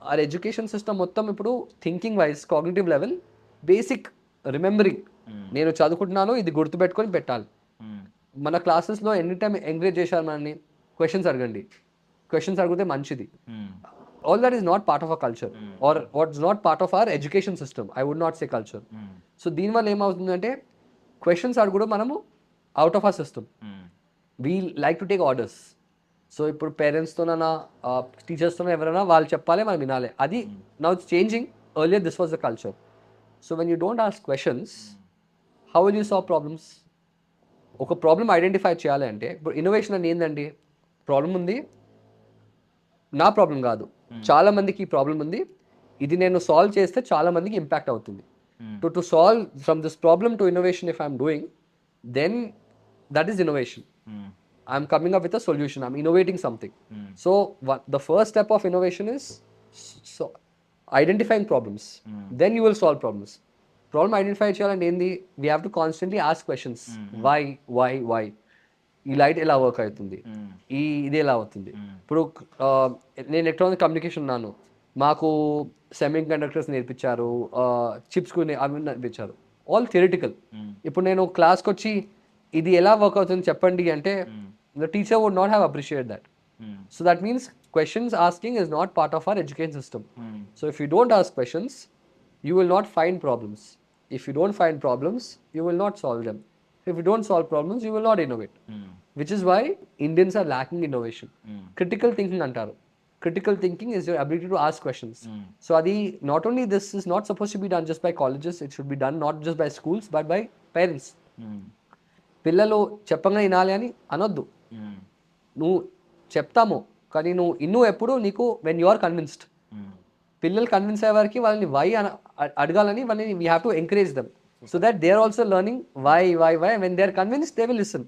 ఆ ఎడ్యుకేషన్ సిస్టమ్ మొత్తం ఇప్పుడు thinking wise cognitive level basic remembering, నేను చదువుకుంటున్నాను ఇది గుర్తుపెట్టుకొని పెట్టాలి. మన క్లాసెస్లో ఎనీ టైం ఎంకరేజ్ చేశారు మనల్ని, క్వశ్చన్స్ అడగండి, క్వశ్చన్స్ అడిగితే మంచిది. All that is not part of our culture or what's not part of our education system. I would not say culture. So దీనివల్ల ఏమవుతుందంటే క్వశ్చన్స్ అడుగుడు మనము out of our system. We like to take orders. So ఇప్పుడు పేరెంట్స్తోనైనా టీచర్స్తోనో ఎవరైనా వాళ్ళు చెప్పాలి, మనం వినాలి. అది now it's changing. Earlier this was the culture. So when you don't ask questions, how will you solve problems? ఒక ప్రాబ్లమ్ ఐడెంటిఫై చేయాలి అంటే ఇప్పుడు ఇన్నోవేషన్ అని ఏంటండి, ప్రాబ్లం ఉంది, నా ప్రాబ్లం కాదు, చాలా మందికి ఈ ప్రాబ్లం ఉంది, ఇది నేను సాల్వ్ చేస్తే చాలా మందికి ఇంపాక్ట్ అవుతుంది. To solve from this problem to innovation if I'm doing, then that is innovation. I'm coming up with a solution, I'm innovating something. So the first step of innovation is identifying problems, then you will solve problems. Problem identify చేయాలంటే ఏంది, we have to constantly ask questions. Why why why ఈ light ఎలా work అవుతుంది, ఇది ఎలా అవుతుంది. ఇప్పుడు నేను ఎలక్ట్రానిక్ కమ్యూనికేషన్ ఉన్నాను, మాకు సెమీ కండక్టర్స్ నేర్పించారు, చిప్స్ అవి నేర్పించారు, ఆల్ థియరిటికల్. ఇప్పుడు నేను క్లాస్కి వచ్చి ఇది ఎలా వర్క్ అవుతుంది చెప్పండి అంటే the teacher would not have appreciate that. So that means questions asking is not part of our education system. So if you don't ask questions, you will not find problems. If you don't find problems, you will not solve them. If you don't solve problems, you will not innovate. Which is why Indians are lacking innovation. Critical thinking antaru. Critical thinking is your ability to ask questions. So adi, not only this is not supposed to be done just by colleges, it should be done not just by schools but by parents. పిల్లలు చెప్పంగా వినాలి అని అనొద్దు. నువ్వు చెప్తాము కానీ నువ్వు ఇన్ను ఎప్పుడు నీకు వెన్ యు ఆర్ కన్విన్స్డ్. పిల్లలు కన్విన్స్ అయ్యే వారికి వాళ్ళని వై అడగాలని వాళ్ళని we have to encourage them so that they are also learning why why why. When they are convinced they will listen.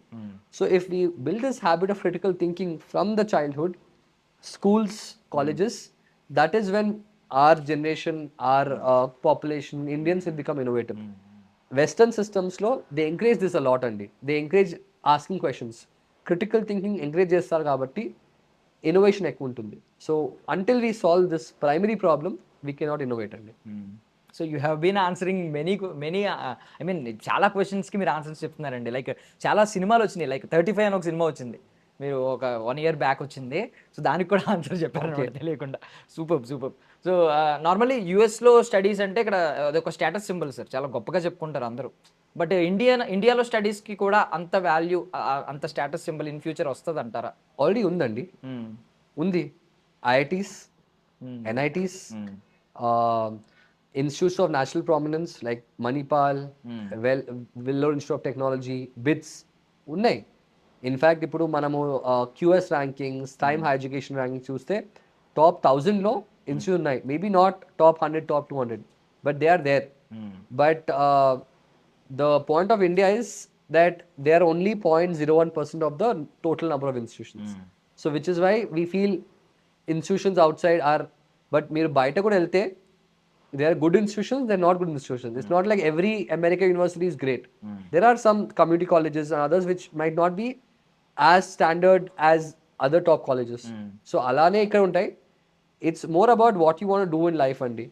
So if we build this habit of critical thinking from the childhood, schools, colleges, that is when our generation, our population, Indians will become innovative. Western systems lo they encourage this a lot andi. They encourage asking questions. Critical thinking encourage chestaru kabatti innovation ekku untundi. So until we solve this primary problem, we cannot innovate andi. So you have been answering many I mean చాలా క్వశ్చన్స్కి మీరు answers చెప్తున్నారండి. Like చాలా సినిమాలు వచ్చినాయి, like 35 అని ఒక cinema వచ్చింది, మీరు ఒక 1 year బ్యాక్ వచ్చింది. సో దానికి కూడా ఆన్సర్ చెప్పారు తెలియకుండా. Super super. సో నార్మల్లీ యూఎస్లో స్టడీస్ అంటే ఇక్కడ అదొక స్టేటస్ సింబల్ సార్, చాలా గొప్పగా చెప్పుకుంటారు అందరూ. బట్ ఇండియాలో స్టడీస్కి కూడా అంత వాల్యూ, అంత స్టేటస్ సింబల్ ఇన్ ఫ్యూచర్ వస్తుంది అంటారా? ఆల్రెడీ ఉందండి, ఉంది. IITs, NITs, institutes of national prominence like Manipal, Vellore institute of technology, BITS ఉన్నాయి. ఇన్ఫ్యాక్ట్ ఇప్పుడు మనము QS rankings, Time high education ranking చూస్తే టాప్ 1000లో ఇన్స్టిట్యూట్ ఉన్నాయి. Maybe not top 100, top 200, but they are there. But the point of India is that they are only 0.01% of the total number of institutions. So which is why we feel institutions outside are, but మీరు బయట కూడా వెళ్తే there are good institutions, there are not good institutions. It's not like every American university is great. There are some community colleges and others which might not be as standard as other top colleges. So alane ikkada untai. It's more about what you want to do in life andi.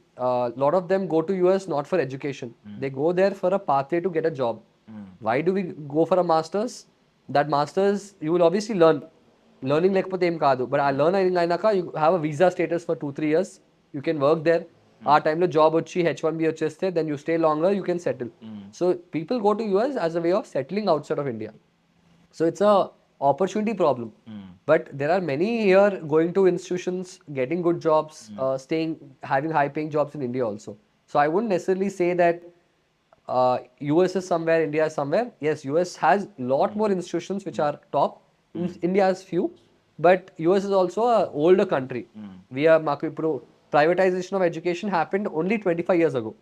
Lot of them go to US not for education. They go there for a pathway to get a job. Why do we go for a masters? That masters you will obviously learn. Learning lekapothe em kaadu, but learning ainaka you have a visa status for 2-3 years. You can work there. ఆ టైంలో job వచ్చి H1B వచ్చేస్తే then you stay longer, you can settle. So people go to US as a way of settling outside of India. So it's a opportunity problem. But there are many here going to institutions, getting good jobs, staying, having high-paying jobs in India also. So I wouldn't necessarily say that US is somewhere, India is somewhere. Yes, US has lot more institutions which are top. India has few, but US is also a older country. We are మాకు ఇప్పుడు privatization of education happened only 25 years ago.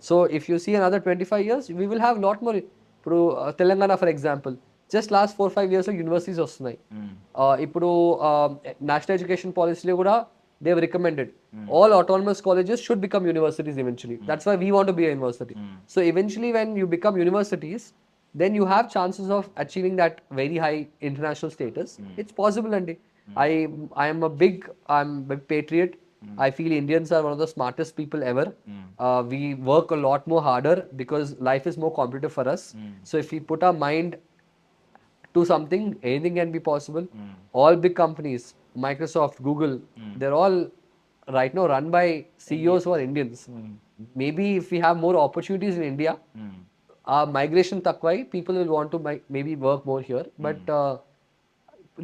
So if you see another 25 years, we will have lot more. ఇప్పుడు Telangana for example just last 4-5 years universities వస్తున్నాయి. ఇప్పుడు national education పాలసీలో కూడా they have recommended all autonomous colleges should become universities eventually. That's why we want to be a university. So eventually when you become universities, then you have chances of achieving that very high international status. It's possible, and I'm a big patriot. I feel Indians are one of the smartest people ever. We work a lot more harder because life is more competitive for us. So if we put our mind to something, anything can be possible. All big companies, Microsoft, Google, they're all right now run by CEOs who are Indians. Maybe if we have more opportunities in India, migration takwai, people will want to maybe work more here. But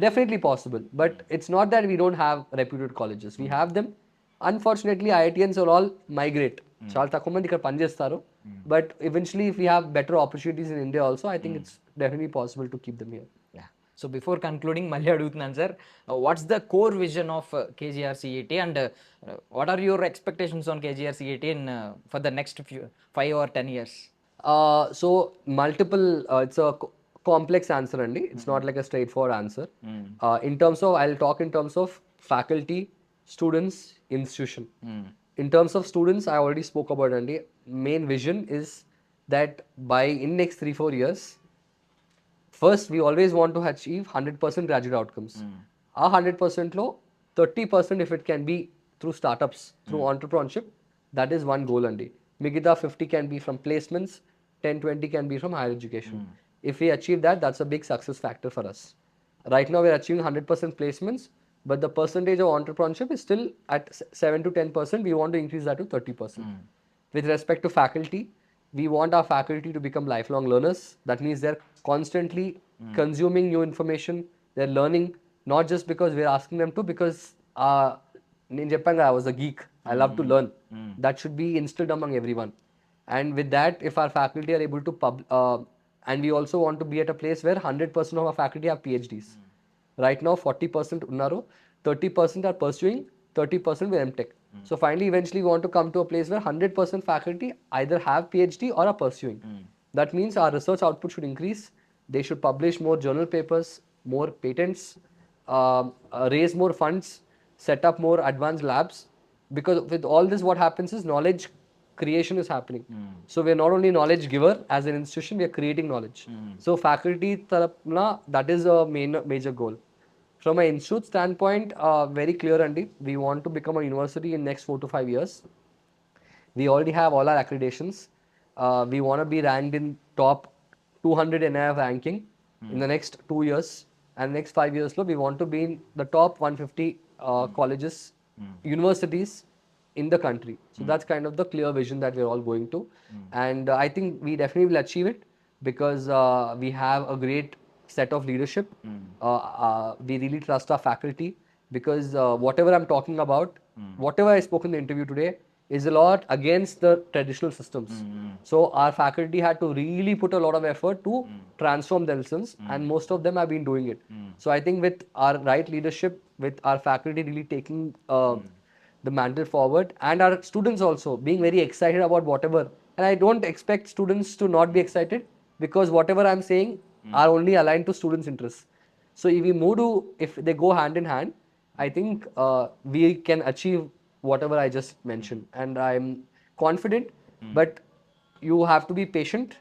definitely possible. But it's not that we don't have reputed colleges. We have them. Unfortunately, IITians will all migrate. చాలా తక్కువ మంది ఇక్కడ పనిచేస్తారు. But eventually, if we have better opportunities in India also, I think it's definitely possible to keep them here. Yeah. So before concluding, మళ్ళీ అడుగుతున్నాను sir, what's the core vision of KGR CET and what are your expectations on KGR CET in for the next 5 or 10 years? So multiple, it's a complex answer, Andy. It's not like a straightforward answer. In terms of, I'll talk in terms of faculty, students, institution. In terms of students, I already spoke about, Andy. Main vision is that by in next 3-4 years, first we always want to achieve 100% graduate outcomes. Our 100% lo 30% if it can be through startups, through entrepreneurship, that is one goal, Andy. Migita 50 can be from placements, 10-20 can be from higher education. If we achieve that, that's a big success factor for us. Right now we're achieving 100% placements, but the percentage of entrepreneurship is still at 7-10%. We want to increase that to 30%. With respect to faculty, we want our faculty to become lifelong learners. That means they're constantly consuming new information. They're learning not just because we're asking them to, because in Japan I was a geek. I love to learn. That should be instilled among everyone. And with that, if our faculty are able to and we also want to be at a place where 100% of our faculty have PhDs. Right now 40% unnaru, 30% are pursuing, 30% with MTech. So finally, eventually we want to come to a place where 100% faculty either have PhD or are pursuing. That means our research output should increase. They should publish more journal papers, more patents, raise more funds, set up more advanced labs. Because with all this, what happens is knowledge creation is happening. So we are not only knowledge giver as an institution, we are creating knowledge. So faculty tarapna, that is a major goal. From an institute standpoint, very clear, Andy. We want to become a university in next 4 to 5 years. We already have all our accreditations. We want to be ranked in top 200 NIF ranking in the next 2 years. And next 5 years, we want to be in the top 150 colleges, universities in the country. So that's kind of the clear vision that we're all going to. And I think we definitely will achieve it because we have a great set of leadership. We really trust our faculty because whatever I'm talking about, whatever I spoke in the interview today is a lot against the traditional systems. So our faculty had to really put a lot of effort to transform themselves, and most of them have been doing it. So I think with our right leadership, with our faculty really taking the mantle forward, and our students also being very excited about whatever, and I don't expect students to not be excited because whatever I'm saying are only aligned to students' interests. So if we move to, if they go hand in hand, I think we can achieve whatever I just mentioned, and I'm confident. But you have to be patient,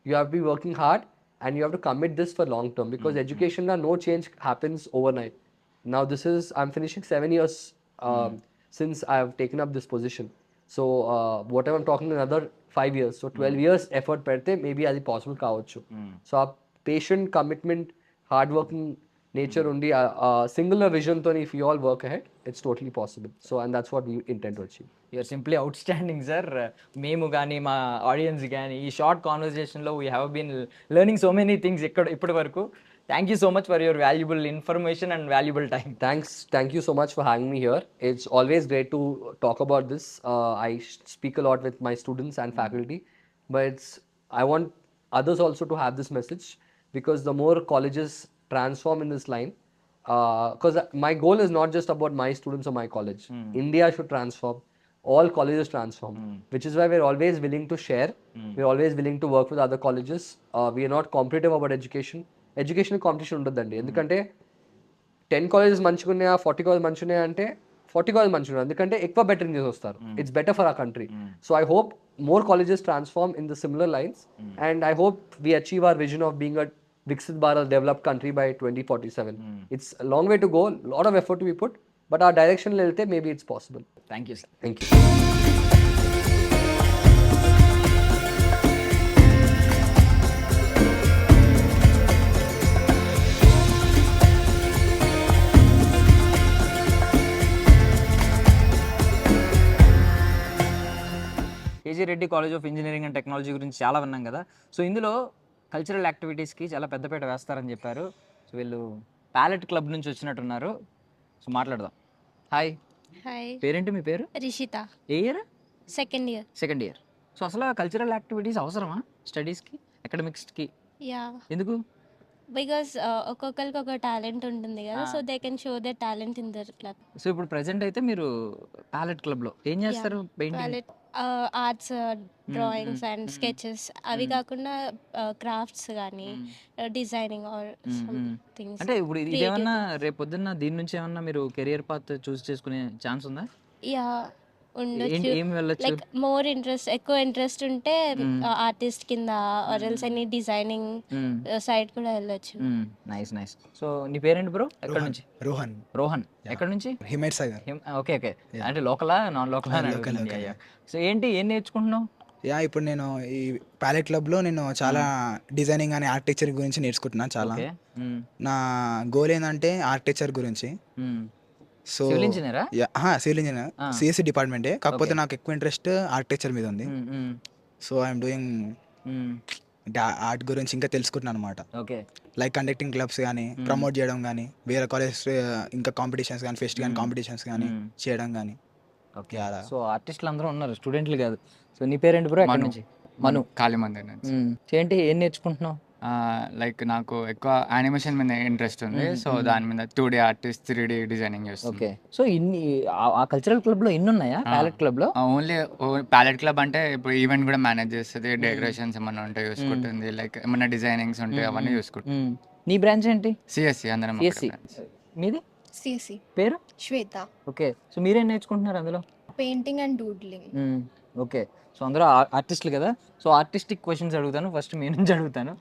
you have to be working hard, and you have to commit this for long term because education, no change happens overnight. Now I'm finishing 7 years since I have taken up this position. So whatever I'm talking another 5 years, so 12 years effort perte maybe అది possible కావచ్చు. So our patient, commitment, hard working nature undi a singular vision toni if you all work ahead, it's totally possible. So and that's what we intend to achieve. You're simply outstanding sir. మేము కానీ మా audience కానీ ఈ short కాన్వర్జేషన్లో we have been learning so many things ఇప్పటి వరకు. Thank you so much for your valuable information and valuable time. Thank you so much for having me here. It's always great to talk about this. I speak a lot with my students and faculty, but I want others also to have this message, because the more colleges transform in this line, because my goal is not just about my students or my college. India should transform. All colleges transform, which is why we're always willing to share. We're always willing to work with other colleges. We are not competitive about education. Educational competition ఉండదండి. ఎందుకంటే 10 colleges మంచిగా ఉన్నాయా, 40 college మంచిగా ఉన్నాయా అంటే 40 college మంచిగా ఉన్నాయి, ఎందుకంటే ఎక్కువ బెటర్ ఇంజనీర్స్ వస్తారు. It's better for our country. So I hope more colleges transform in the similar lines, and I hope we achieve our vision of being a Viksit Bharat developed country by 2047. It's a long way to go, a lot of effort to be put, but our direction lo velte maybe it's possible. Thank you sir. Thank you. KG Reddy college of engineering and technology గురించి చాలా విన్నాం కదా. So ఇందులో cultural యాక్టివిటీస్కి చాలా పెద్దపీట వేస్తారని చెప్పారు. So వీళ్ళు ప్యాలెట్ క్లబ్ నుంచి వచ్చినట్టున్నారు. సో మాట్లాడదాం. హాయ్, హాయ్, పేరేంటి మీ పేరు? రిషిత, ఏ year? Second year. Second year. So అసలు కల్చరల్ యాక్టివిటీస్ అవసరమా స్టడీస్కి, అకాడమిక్స్కి? యా, ఎందుకు? బికాస్ ఒక్కొక్కరికి ఒక టాలెంట్ ఉంటుంది కదా, so they can show they talent in their club. So ఇప్పుడు ప్రెసెంట్ అయితే మీరు ప్యాలెట్ క్లబ్లో ఏం చేస్తారు? Painting, arts, drawings and sketches, అవి కాకుండా క్రాఫ్ట్స్ కానీ డిజైనింగ్ ఆర్ థింగ్స్. అంటే ఇప్పుడు ఇదేమన్నా రేపు పొద్దున్న దీని నుంచి ఏమన్నా మీరు కెరియర్ పాత్ చూస్ చేసుకునే ఛాన్స్ ఉందా? యా, ఉండొచ్చు. ఏం వెళ్ళొచ్చు? లైక్ మోర్ ఇంట్రెస్ట్, ఎక్కువ ఇంట్రెస్ట్ ఉంటే ఆర్టిస్ట్ కింద or else any designing side కూడా వెళ్ళొచ్చు. Nice nice. సో నీ పేరేంటి బ్రో? ఎక్కడ నుంచి? రోహన్. రోహన్. ఎక్కడ నుంచి? హిమేట్ సాగర్. Okay okay. అంటే లోకలా నాన్ లోకలా? సో ఏంటి, ఏం నేర్చుకుంటున్నావు? యా, ఇప్పుడు నేను ఈ ప్యాలెట్ క్లబ్లో నేను చాలా డిజైనింగ్ అని ఆర్కిటెక్చర్ గురించి నేర్చుకుంటున్నాను చాలా. నా గోల్ ఏంటంటే ఆర్కిటెక్చర్ గురించి. సో సివిల్ ఇంజనీరా? సివిల్ ఇంజనీర్, సిఎస్సి డిపార్ట్మెంటే. కాకపోతే నాకు ఎక్కువ ఇంట్రెస్ట్ ఆర్కిటెక్చర్ మీద ఉంది. సో ఐఎమ్ డూయింగ్ ఆర్ట్ గురించి ఇంకా తెలుసుకుంటున్నాను అనమాట. ఓకే. లైక్ కండక్టింగ్ క్లబ్స్ కానీ ప్రమోట్ చేయడం కానీ, వేరే కాలేజ్ ఇంకా కాంపిటీషన్స్ కానీ, ఫెస్ట్ కానీ కాంపిటీషన్స్ కానీ చేయడం కానీ. ఓకే. సో ఆర్టిస్టులు అందరూ ఉన్నారు, స్టూడెంట్లు కాదు. సో నీ పేరేంటి బ్రో? ఎక్కడ నుంచి? మను కాళీమంది. ఏంటి, ఏం నేర్చుకుంటున్నావు? లైక్ నాకు ఎక్కువ యానిమేషన్ మీద ఇంట్రెస్ట్ ఉంది. సో దాని మీద 2D ఆర్టిస్ట్, 3D డిజైనింగ్ చేస్తాను. ఓకే. సో ఇన్ని ఆ కల్చరల్ క్లబ్ లో ఇన్ని ఉన్నాయా ప్యాలెట్ క్లబ్ లో? ఓన్లీ ప్యాలెట్ క్లబ్ అంటే ఇప్పుడు ఈవెంట్ కూడా మేనేజ్ చేస్తుంది, డెకరేషన్స్ ఏమన్నా ఉంటే చూసుకుంటుంది, లైక్ ఏమన్నా డిజైనింగ్స్ ఉంటాయి అవన్నీ చూసుకుంటుంది. నీ బ్రాంచ్ ఏంటి? సిఎస్సి. అందరం సిఎస్సి. మీది? సిఎస్సి. పేరు? శ్వేత. ఓకే. సో మీరేం నేర్చుకుంటున్నారు అందులో? Painting and doodling. Okay. So అందరూ ఆర్టిస్టులు కదా. సో ఆర్టిస్టిక్ క్వశ్చన్స్ అడుగుతాను, ఫస్ట్ మీ నుంచి అడుగుతాను.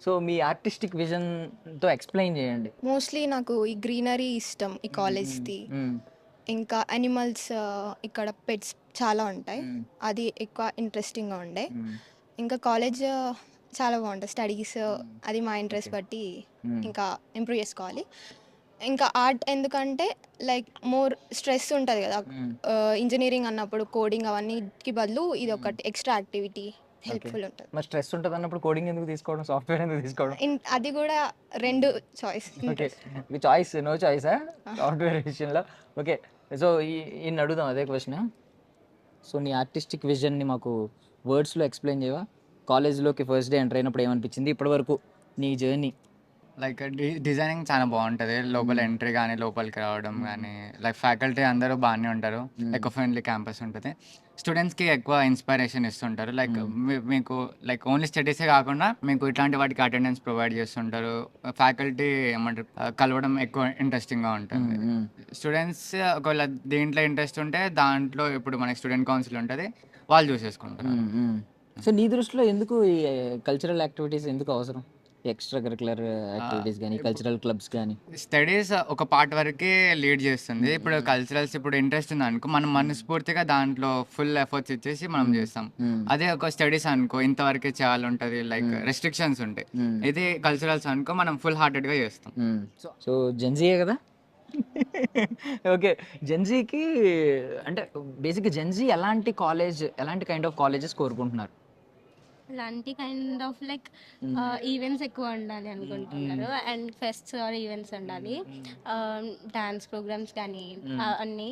సో మీ ఆర్టిస్టిక్ విజన్తో ఎక్స్ప్లెయిన్ చేయండి. మోస్ట్లీ నాకు ఈ గ్రీనరీ ఇష్టం ఈ కాలేజ్ది. ఇంకా అనిమల్స్, ఇక్కడ పెట్స్ చాలా ఉంటాయి, అది ఎక్కువ ఇంట్రెస్టింగ్గా ఉండే. ఇంకా కాలేజ్ చాలా బాగుంటుంది, స్టడీస్ అది మా ఇంట్రెస్ట్ బట్టి ఇంకా ఇంప్రూవ్ చేసుకోవాలి. ఇంకా ఆర్ట్ ఎందుకంటే లైక్ మోర్ స్ట్రెస్ ఉంటుంది కదా ఇంజనీరింగ్ అన్నప్పుడు, కోడింగ్ అవన్నీకి బదులు ఇది ఒకటి ఎక్స్ట్రా యాక్టివిటీ హెల్ప్ఫుల్ ఉంటుంది. మరి స్ట్రెస్ ఉంటుంది అన్నప్పుడు కోడింగ్ ఎందుకు తీసుకోవడం, సాఫ్ట్వేర్ ఎందుకు తీసుకోవడం? అది కూడా రెండు చాయిస్. ఓకే. మీ చాయిస్, నో చాయిసా సాఫ్ట్వేర్ విషయంలో? ఓకే. సో ఈయన అడుగుదాం అదే క్వశ్చన్. సో నీ ఆర్టిస్టిక్ విజన్ని మాకు వర్డ్స్లో ఎక్స్ప్లెయిన్ చేయవా? కాలేజ్లోకి ఫస్ట్ డే ఎంటర్ అయినప్పుడు ఏమనిపించింది, ఇప్పటి వరకు నీ జర్నీ? లైక్ డిజైనింగ్ చాలా బాగుంటుంది, లోపల ఎంట్రీ కానీ లోపలికి రావడం కానీ, లైక్ ఫ్యాకల్టీ అందరూ బాగానే ఉంటారు, ఎక్కువ ఫ్రెండ్లీ క్యాంపస్ ఉంటుంది, స్టూడెంట్స్కి ఎక్కువ ఇన్స్పిరేషన్ ఇస్తుంటారు. లైక్ మీకు లైక్ ఓన్లీ స్టడీసే కాకుండా మీకు ఇట్లాంటి వాటికి అటెండెన్స్ ప్రొవైడ్ చేస్తుంటారు. ఫ్యాకల్టీ ఏమంటారు కలవడం ఎక్కువ ఇంట్రెస్టింగ్గా ఉంటుంది. స్టూడెంట్స్ ఒకవేళ దీంట్లో ఇంట్రెస్ట్ ఉంటే దాంట్లో ఇప్పుడు మనకి స్టూడెంట్ కౌన్సిల్ ఉంటుంది, వాళ్ళు చూసేసుకుంటారు. సో నీ దృష్టిలో ఎందుకు ఈ కల్చరల్ యాక్టివిటీస్ ఎందుకు అవసరం? ఎక్స్ట్రా కరికులర్ యాక్టివిటీస్ కానీ కల్చరల్ క్లబ్స్ కానీ? స్టడీస్ ఒక పార్ట్ వరకే లీడ్ చేస్తుంది. ఇప్పుడు కల్చరల్స్ ఇప్పుడు ఇంట్రెస్ట్ ఉంది అనుకో, మనం మనస్ఫూర్తిగా దాంట్లో ఫుల్ ఎఫర్ట్స్ ఇచ్చేసి మనం చేస్తాం. అదే ఒక స్టడీస్ అనుకో ఇంతవరకే చేయాలి ఉంటుంది, లైక్ రెస్ట్రిక్షన్స్ ఉంటాయి. ఇదే కల్చరల్స్ అనుకో మనం ఫుల్ హార్టెడ్గా చేస్తాం. సో జెన్జీయే కదా? ఓకే. జెన్జీకి అంటే బేసిక్గా జెన్జీ ఎలాంటి కైండ్ ఆఫ్ కాలేజెస్ కోరుకుంటున్నారు? అలాంటి కైండ్ ఆఫ్ లైక్ ఈవెంట్స్ ఎక్కువ ఉండాలి అనుకుంటున్నారు, అండ్ ఫెస్ట్స్ ఆర్ ఈవెంట్స్ ఉండాలి, డాన్స్ ప్రోగ్రామ్స్ కానీ అన్నీ,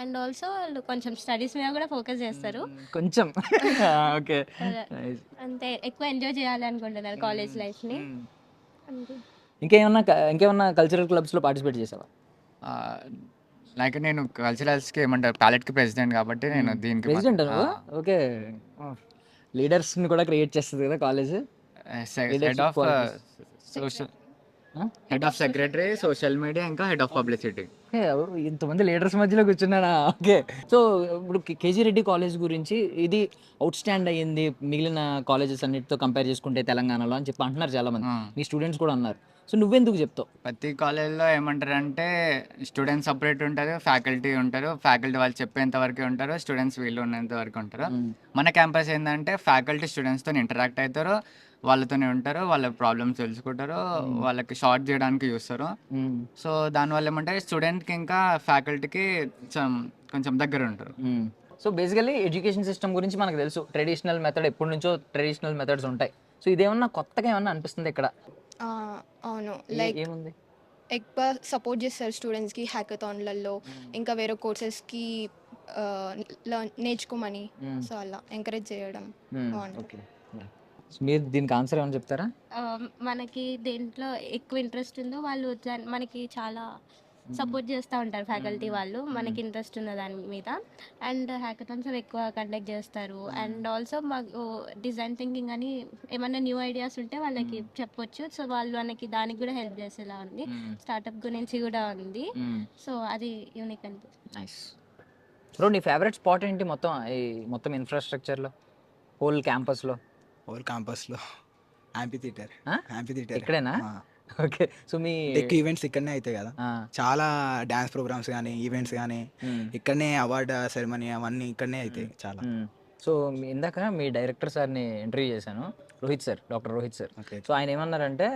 అండ్ ఆల్సో వాళ్ళు కొంచెం స్టడీస్ మీద కూడా ఫోకస్ చేస్తారు. కొంచెం ఓకే. అంతే, ఎక్కువ ఎంజాయ్ చేయాలి అనుకుంటున్నారు కాలేజ్ లైఫ్ని. అంతే. ఇంకేమన్నా కల్చరల్ క్లబ్స్లో పార్టిసిపేట్ చేసావా? లైక్ నేను కల్చరల్స్కి ఏమంటారు ప్యాలెట్కి ప్రెసిడెంట్ కాబట్టి నేను దీనికి ప్రెసిడెంట్ ఓకే. లీడర్స్ని కూడా క్రియేట్ చేస్తుంది కదా college. Head of secretary, social media, ఇంకా హెడ్ ఆఫ్ పబ్లిసిటీ. ఇంతమంది లీడర్స్ మధ్యలో కూర్చున్నాడా? ఓకే. సో ఇప్పుడు కేజీ రెడ్డి కాలేజ్ గురించి ఇది అవుట్ స్టాండ్ అయ్యింది మిగిలిన కాలేజెస్ అన్నిటితో కంపేర్ చేసుకుంటే తెలంగాణలో అని చెప్పి అంటున్నారు చాలా మంది. మీ స్టూడెంట్స్ కూడా అన్నారు. సో నువ్వెందుకు చెప్తావు? ప్రతి కాలేజ్లో ఏమంటారంటే స్టూడెంట్స్ సపరేట్ ఉంటారు, ఫ్యాకల్టీ ఉంటారు. ఫ్యాకల్టీ వాళ్ళు చెప్పేంత వరకే ఉంటారు, స్టూడెంట్స్ వీళ్ళు ఉన్నంత వరకు ఉంటారు. మన క్యాంపస్ ఏంటంటే ఫ్యాకల్టీ స్టూడెంట్స్తో ఇంటరాక్ట్ అవుతారు, వాళ్ళతోనే ఉంటారు, వాళ్ళ ప్రాబ్లమ్స్ తెలుసుకుంటారు, వాళ్ళకి షార్ట్ చేయడానికి చూస్తారు. సో దానివల్ల ఏమంటే స్టూడెంట్కి ఇంకా ఫ్యాకల్టీకి కొంచెం దగ్గర ఉంటారు. సో బేసికలీ ఎడ్యుకేషన్ సిస్టమ్ గురించి మనకు తెలుసు, ట్రెడిషనల్ మెథడ్ ఎప్పటి నుంచో ట్రెడిషనల్ మెథడ్స్ ఉంటాయి. సో ఇదేమన్నా కొత్తగా ఏమన్నా అనిపిస్తుంది ఇక్కడ? అవును, లైక్ ఏముంది? ఎక్కువ సపోర్ట్ చేస్తారు స్టూడెంట్స్కి హ్యాకథాన్లలో, ఇంకా వేరే కోర్సెస్కి నేర్చుకోమని. సో అలా ఎంకరేజ్ చేయడం బాగుంటుంది. ఓకే. మీరు దీనికి ఆన్సర్ ఏమైనా చెప్తారా? మనకి దేంట్లో ఎక్కువ ఇంట్రెస్ట్ ఉందో వాళ్ళు మనకి చాలా సపోర్ట్ చేస్తూ ఉంటారు ఫ్యాకల్టీ వాళ్ళు, మనకి ఇంట్రెస్ట్ ఉన్న దాని మీద. అండ్ హ్యాకథాన్స్ అవి ఎక్కువ కండక్ట్ చేస్తారు. అండ్ ఆల్సో మాకు డిజైన్ థింకింగ్ అని ఏమైనా న్యూ ఐడియాస్ ఉంటే వాళ్ళకి చెప్పొచ్చు. సో వాళ్ళు మనకి దానికి కూడా హెల్ప్ చేసేలా ఉంది. స్టార్టప్ గురించి కూడా ఉంది. సో అది యూనిక్ అనిపిస్తుంది. Nice bro. నీ ఫేవరెట్ స్పాట్ ఏంటి మొత్తం ఇన్ఫ్రాస్ట్రక్చర్లో, హోల్ క్యాంపస్లో? యాంపీ థియేటర్. ఇక్కడేనా? ఓకే. సో మీ టెక్ ఈవెంట్స్ ఇక్కడనే అవుతాయి కదా, చాలా డాన్స్ ప్రోగ్రామ్స్ కానీ ఈవెంట్స్ కానీ ఇక్కడనే, అవార్డు సెరమనీ అవన్నీ ఇక్కడనే అవుతాయి చాలా. సో ఇందాక మీ డైరెక్టర్ సార్ని ఇంటర్వ్యూ చేశాను, డాక్టర్ రోహిత్ సార్. సో ఆయన ఏమన్నారంటే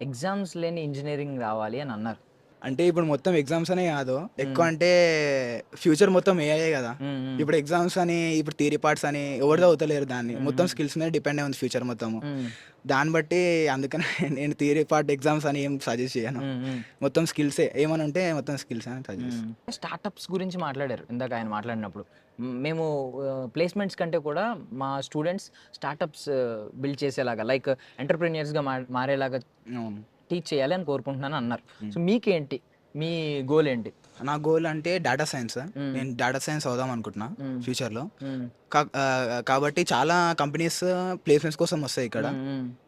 ఎగ్జామ్స్ లేని ఇంజనీరింగ్ రావాలి అని అన్నారు. అంటే ఇప్పుడు మొత్తం ఎగ్జామ్స్ అనే కాదు, ఎక్కువ అంటే ఫ్యూచర్ మొత్తం ఏఐ కదా. ఇప్పుడు ఎగ్జామ్స్ అని, ఇప్పుడు థియరీ పార్ట్స్ అని ఎవరిదో అవుతలేరు, దాన్ని మొత్తం స్కిల్స్ మీద డిపెండ్ అయి ఉంది ఫ్యూచర్ మొత్తము. దాన్ని బట్టి అందుకనే నేను థియరీ పార్ట్ ఎగ్జామ్స్ అని ఏం సజెస్ట్ చేయను, మొత్తం స్కిల్సే ఏమని ఉంటే మొత్తం స్కిల్స్ అని సజెస్ట్. స్టార్టప్స్ గురించి మాట్లాడారు ఇందాక ఆయన మాట్లాడినప్పుడు. మేము ప్లేస్మెంట్స్ కంటే కూడా మా స్టూడెంట్స్ స్టార్టప్స్ బిల్డ్ చేసేలాగా, లైక్ ఎంటర్ప్రెన్యూర్స్గా మారేలాగా టీచ్ చేయాలి అని కోరుకుంటున్నాను అన్నారు. సో మీకేంటి, మీ గోల్ ఏంటి? నా గోల్ అంటే డేటా సైన్స్. నేను డేటా సైన్స్ అవుదాం అనుకుంటున్నా ఫ్యూచర్లో. కాబట్టి చాలా కంపెనీస్ ప్లేస్మెంట్స్ కోసం వస్తాయి ఇక్కడ,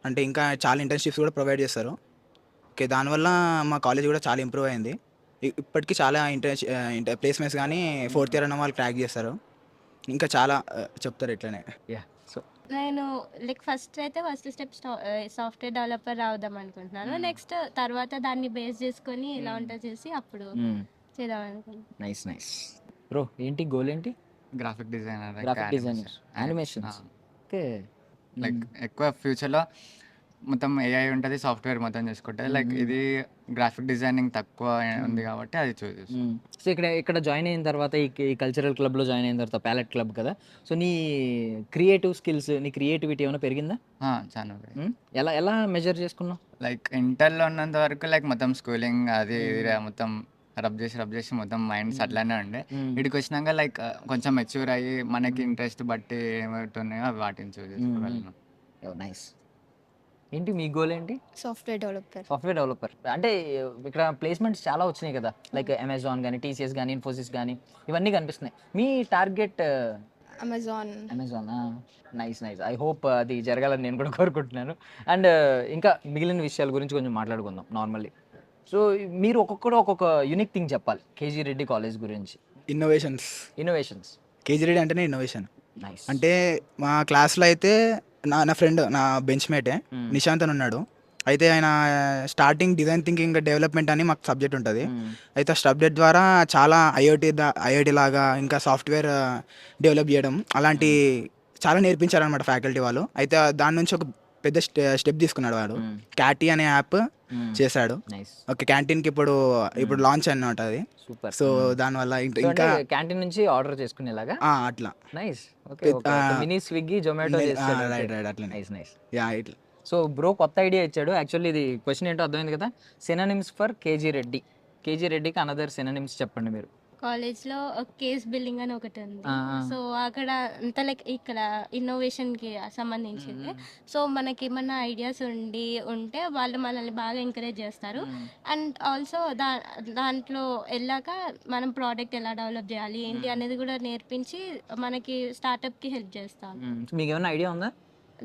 అంటే ఇంకా చాలా ఇంటర్న్షిప్స్ కూడా ప్రొవైడ్ చేస్తారు. ఓకే, దానివల్ల మా కాలేజ్ కూడా చాలా ఇంప్రూవ్ అయింది. ఇప్పటికీ చాలా ప్లేస్మెంట్స్ కానీ 4th ఇయర్ అన్న వాళ్ళు క్రాక్ చేస్తారు, ఇంకా చాలా చెప్తారు ఇట్లనే. సో నేను like first step software developer అవుదాం అనుకుంటున్నాను. నెక్స్ట్ తర్వాత దాన్ని బేస్ చేసుకొని ఇలా ఉంటుంది చేసి అప్పుడు చేద్దాం అనుకుంటున్నాను. Nice bro. ఏంటి గోల్ ఏంటి? Graphic designer, animations. Okay. Like ఎక్కువ ఫ్యూచర్లో మొత్తం ఏఐ ఉంటుంది, సాఫ్ట్వేర్ మొత్తం చేసుకుంటుంది. లైక్ ఇది గ్రాఫిక్ డిజైనింగ్ తక్కువ ఉంది కాబట్టి అది చూస్. సో ఇక్కడ జాయిన్ అయిన తర్వాత, ఈ కల్చరల్ క్లబ్లో జాయిన్ అయిన తర్వాత, ప్యాలెట్ క్లబ్ కదా, సో నీ క్రియేటివ్ స్కిల్స్, నీ క్రియేటివిటీ ఏమైనా పెరిగిందా? చాలా. ఎలా మెజర్ చేసుకున్నావు? లైక్ ఇంటర్లో ఉన్నంత వరకు లైక్ మొత్తం స్కూలింగ్ అది మొత్తం రబ్ చేసి మొత్తం మైండ్స్ అట్లానే ఉండే. ఇక్కడికి వచ్చినాక లైక్ కొంచెం మెచ్యూర్ అయ్యి మనకి ఇంట్రెస్ట్ బట్టి ఏమవుతున్నాయో అవి వాటిని చూస్ చేసుకోగలను. నైస్. ఏంటి మీ గోల్ ఏంటి? Software developer. అంటే ఇక్కడ ప్లేస్మెంట్స్ చాలా వచ్చినాయి కదా, లైక్ అమెజాన్ కానీ, టీసీఎస్ కానీ, ఇన్ఫోసిస్ కానీ, ఇవన్నీ కనిపిస్తున్నాయి. మీ target? Amazon. Nice. I hope అది జరగాలని నేను కూడా కోరుకుంటున్నాను. అండ్ ఇంకా మిగిలిన విషయాల గురించి కొంచెం మాట్లాడుకుందాం నార్మల్లీ. సో మీరు ఒక్కొక్క యూనిక్ థింగ్ చెప్పాలి కేజీ రెడ్డి కాలేజ్ గురించి. ఇన్నోవేషన్స్. కేజీ రెడ్డి అంటేనే ఇన్నోవేషన్. నైస్. అంటే మా క్లాస్లో అయితే నా ఫ్రెండ్ నా బెంచ్ మేటే నిశాంత్ అని ఉన్నాడు. అయితే ఆయన స్టార్టింగ్ డిజైన్ థింకింగ్ డెవలప్మెంట్ అని మాకు సబ్జెక్ట్ ఉంటుంది. అయితే ఆ సబ్జెక్ట్ ద్వారా చాలా ఐఐటి లాగా ఇంకా సాఫ్ట్వేర్ డెవలప్ చేయడం అలాంటి చాలా నేర్పించారనమాట ఫ్యాకల్టీ వాళ్ళు. అయితే దాని నుంచి ఒక పెద్ద స్టెప్ తీసుకున్నాడు వాడు. క్యాటీ అనే యాప్ చేశాడు. నైస్. ఓకే, క్యాంటీన్కి ఇప్పుడు లాంచ్ అన్నమాట అది. సూపర్. సో దానివల్ల ఇంకా క్యాంటీన్ నుంచి ఆర్డర్ చేసుకునేలాగా. అట్లా nice. Okay, mini Swiggy Zomato చేస్తాడు. రైట్ అట్లా నైస్ నైస్. యా ఇట్లా. సో బ్రో కొత్త ఐడియా ఇచ్చాడు. యాక్చువల్లీ ఇది క్వశ్చన్ ఏంటో అర్థమైంది కదా. Synonyms for KG Reddy. KG రెడ్డికి అనదర్ సినానిమ్స్ చెప్పండి మీరు. కాలేజ్లో కేస్ బిల్డింగ్ అని ఒకటి ఉంది. సో అక్కడ అంతా లైక్ ఇక్కడ ఇన్నోవేషన్కి సంబంధించింది. సో మనకి ఏమన్నా ఐడియాస్ ఉంటే వాళ్ళు మనల్ని బాగా ఎంకరేజ్ చేస్తారు. అండ్ ఆల్సో దాంట్లో వెళ్ళాక మనం ప్రోడక్ట్ ఎలా డెవలప్ చేయాలి ఏంటి అనేది కూడా నేర్పించి మనకి స్టార్టప్కి హెల్ప్ చేస్తాం. మీకు ఏమైనా ఐడియా ఉందా?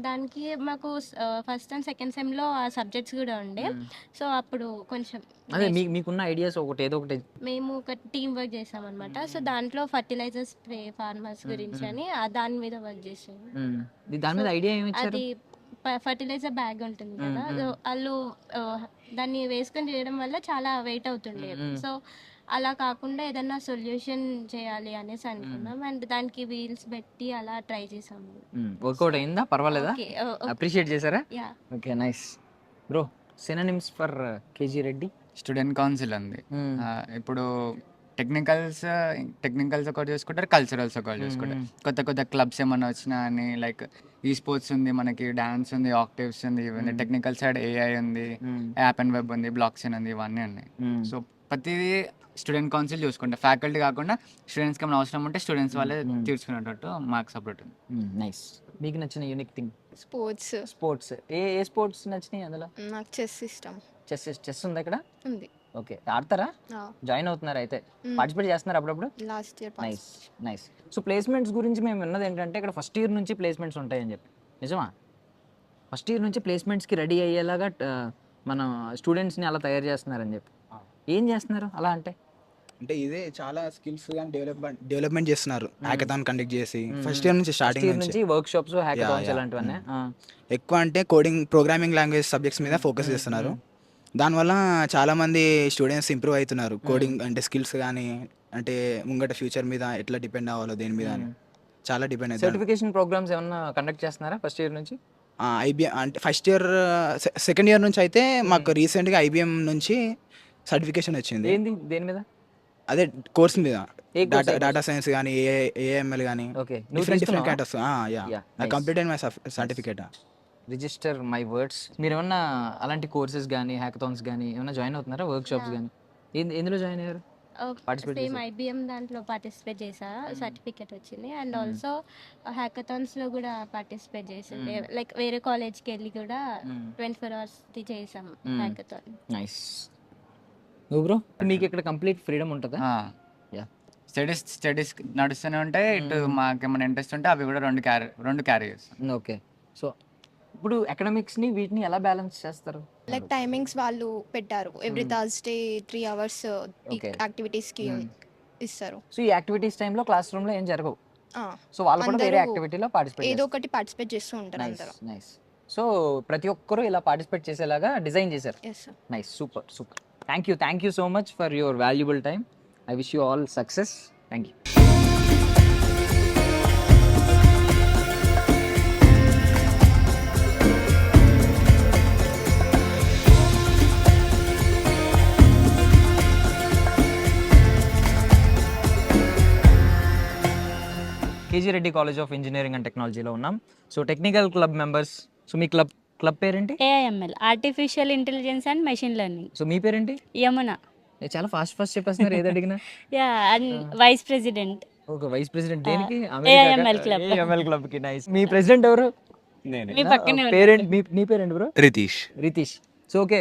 దానికి మాకు ఫస్ట్ అండ్ సెకండ్ సెమ్లో ఆ సబ్జెక్ట్స్ కూడా ఉండే. సో అప్పుడు కొంచెం అదే మీకున్న ఐడియాస్ ఏదో ఒకటి. మేము ఒక టీమ్ వర్క్ చేసాం అనమాట. సో దాంట్లో ఫర్టిలైజర్స్ స్ప్రే ఫార్మర్స్ గురించి అని దాని మీద వర్క్ చేసాము. దాని మీద ఐడియా ఏమి ఇచ్చారు? అది ఫర్టిలైజర్ బ్యాగ్ ఉంటుంది కదా, సో వాళ్ళు దాన్ని వేసుకొని చేయడం వల్ల చాలా వెయిట్ అవుతుండే. సో అలా కాకుండా ఏదన్నా సొల్యూషన్ చేయాలి అనేసి అనుకున్నాం. అండ్ దానికి వీల్స్ పెట్టి అలా ట్రై చేసాము. వర్కౌట్ అయిందా? పర్వాలేదా? అప్రిషియేట్ చేశారా? Yeah. Okay, nice. Bro synonyms for KG Reddy. Student council ఉంది. ఇప్పుడు టెక్నికల్స్ ఒకటి చూసుకుంటారు, కల్చరల్స్ ఒకటి చూసుకుంటారు. కొత్త క్లబ్స్ ఏమైనా వచ్చినా అని లైక్ ఈ స్పోర్ట్స్ ఉంది, మనకి డాన్స్ ఉంది, ఆక్టివ్స్ ఉంది, ఇవన్నీ టెక్నికల్ సైడ్ ఏఐ ఉంది, యాప్ అండ్ వెబ్ ఉంది, బ్లాక్ చైన్ ఉంది, ఇవన్నీ ఉన్నాయి. సో ప్రతిదీ స్టూడెంట్ కౌన్సిల్ చూసుకుంటా. ఫ్యాకల్టీ కాకుండా స్టూడెంట్స్కి ఏమైనా అవసరం ఉంటే స్టూడెంట్స్ వాళ్ళే తీర్చుకునేటట్టు మాకు సపోర్ట్ ఉంది. నైస్. మీకు నచ్చిన యూనిక్ థింగ్? స్పోర్ట్స్ ఏ స్పోర్ట్స్ నచ్చినాయి అందులో? నాకు చెస్ ఇష్టం. చెస్ ఉంది ఇక్కడ? ఉంది. ఓకే, ఆడతారా? జాయిన్ అవుతున్నారు అయితే? పార్టిసిపేట్ చేస్తున్నారు అప్పుడప్పుడు? Last year. Nice. So placements గురించి మేము విన్నది ఏంటంటే ఇక్కడ ఫస్ట్ ఇయర్ నుంచి ప్లేస్మెంట్స్ ఉంటాయని చెప్పి, నిజమా? ఫస్ట్ ఇయర్ నుంచి ప్లేస్మెంట్స్కి రెడీ అయ్యేలాగా మన స్టూడెంట్స్ని అలా తయారు చేస్తున్నారని చెప్పి. ఏం చేస్తున్నారు అలా అంటే ఇదే చాలా స్కిల్స్ కానీ డెవలప్మెంట్ చేస్తున్నారు. హ్యాకథాన్ కండక్ట్ చేసి ఫస్ట్ ఇయర్ నుంచి స్టార్టింగ్ నుంచి వర్క్ షాప్స్, హ్యాకథాన్స్ అలాంటివన్నీ. ఎక్కువ అంటే ప్రోగ్రామింగ్ లాంగ్వేజ్ సబ్జెక్ట్స్ మీద ఫోకస్ చేస్తున్నారు. దానివల్ల చాలా మంది స్టూడెంట్స్ ఇంప్రూవ్ అవుతున్నారు. కోడింగ్ అంటే స్కిల్స్ కానీ అంటే ముంగట ఫ్యూచర్ మీద ఎట్లా డిపెండ్ అవ్వాలో దేని మీద అని చాలా డిపెండ్ అవుతుంది. సర్టిఫికేషన్ ప్రోగ్రామ్స్ ఏమన్నా కండక్ట్ చేస్తున్నారా ఫస్ట్ ఇయర్ నుంచి? ఐబిఎం అంటే ఫస్ట్ ఇయర్ సెకండ్ ఇయర్ నుంచి అయితే మాకు రీసెంట్గా ఐబిఎం నుంచి సర్టిఫికేషన్ వచ్చింది. ఏంది, దేని మీద? అదే కోర్స్ మీద డేటా సైన్స్ కానీ ఏఎంఎల్ కానీ డిఫరెంట్ క్యాటర్స్. కంప్లీట్ అయిన my certificate. Register my words. మీరు ఏమన్నా అలాంటి కోర్సెస్ కానీ హ్యాకథాన్స్ కానీ ఏమన్నా జాయిన్ అవుతున్నారా? వర్క్ షాప్స్ కానీ ఎందులో జాయిన్ అయ్యారు? సేమ్ ఐబిఎం దాంట్లో పార్టిసిపేట్ చేసా, సర్టిఫికేట్ వచ్చింది. అండ్ ఆల్సో హ్యాకథాన్స్లో కూడా పార్టిసిపేట్ చేసింది. లైక్ వేరే కాలేజ్కి వెళ్ళి కూడా 24 hours చేసాం హ్యాకథాన్. నైస్. బ్రో మీకు ఇక్కడ కంప్లీట్ ఫ్రీడమ్ ఉంటుందా? స్టడీస్ నడుస్తూనే ఉంటాయి. ఇటు మాకు ఏమైనా ఇంట్రెస్ట్ ఉంటే అవి కూడా రెండు క్యారీ చేస్తాం. ఓకే. సో ఇప్పుడు అకాడమిక్స్ని వీటిని ఎలా బ్యాలెన్స్ చేస్తారు? లైక్ టైమింగ్స్ వాళ్ళు పెట్టారు. ఎవ్రీ థర్స్డే 3 hours యాక్టివిటీస్కి ఇస్తారు. సో ఈ యాక్టివిటీస్ టైంలో క్లాస్ రూమ్లో ఏం జరగవు. సో వాళ్ళు కూడా వేరే యాక్టివిటీలో పార్టిసిపేట్ ఏదో ఒకటి పార్టిసిపేట్ చేస్తూ ఉంటారు అందరూ. నైస్. సో ప్రతి ఒక్కరు ఇలా పార్టిసిపేట్ చేసేలాగా డిజైన్ చేశారు. Nice, super. Thank you so much for your valuable time. I wish you all success. Thank you. KG Reddy college of engineering and టెక్నాలజీలో ఉన్నాం. So technical club members. So మీ club పేరేంటి? AIML, artificial intelligence and machine learning. So మీ పేరేంటి? యమున. చాలా fast చెప్పేస్తున్నారు, ఏది అడిగినా. Yeah, vice president. Okay, vice president దేనికి? AIML club. ఏఐఎంఎల్ క్లబ్ కి. నైస్. మీ ప్రెసిడెంట్ ఎవరు? మీ పక్కనే పేరెంట్. నీ parent bro? Ritesh. So okay,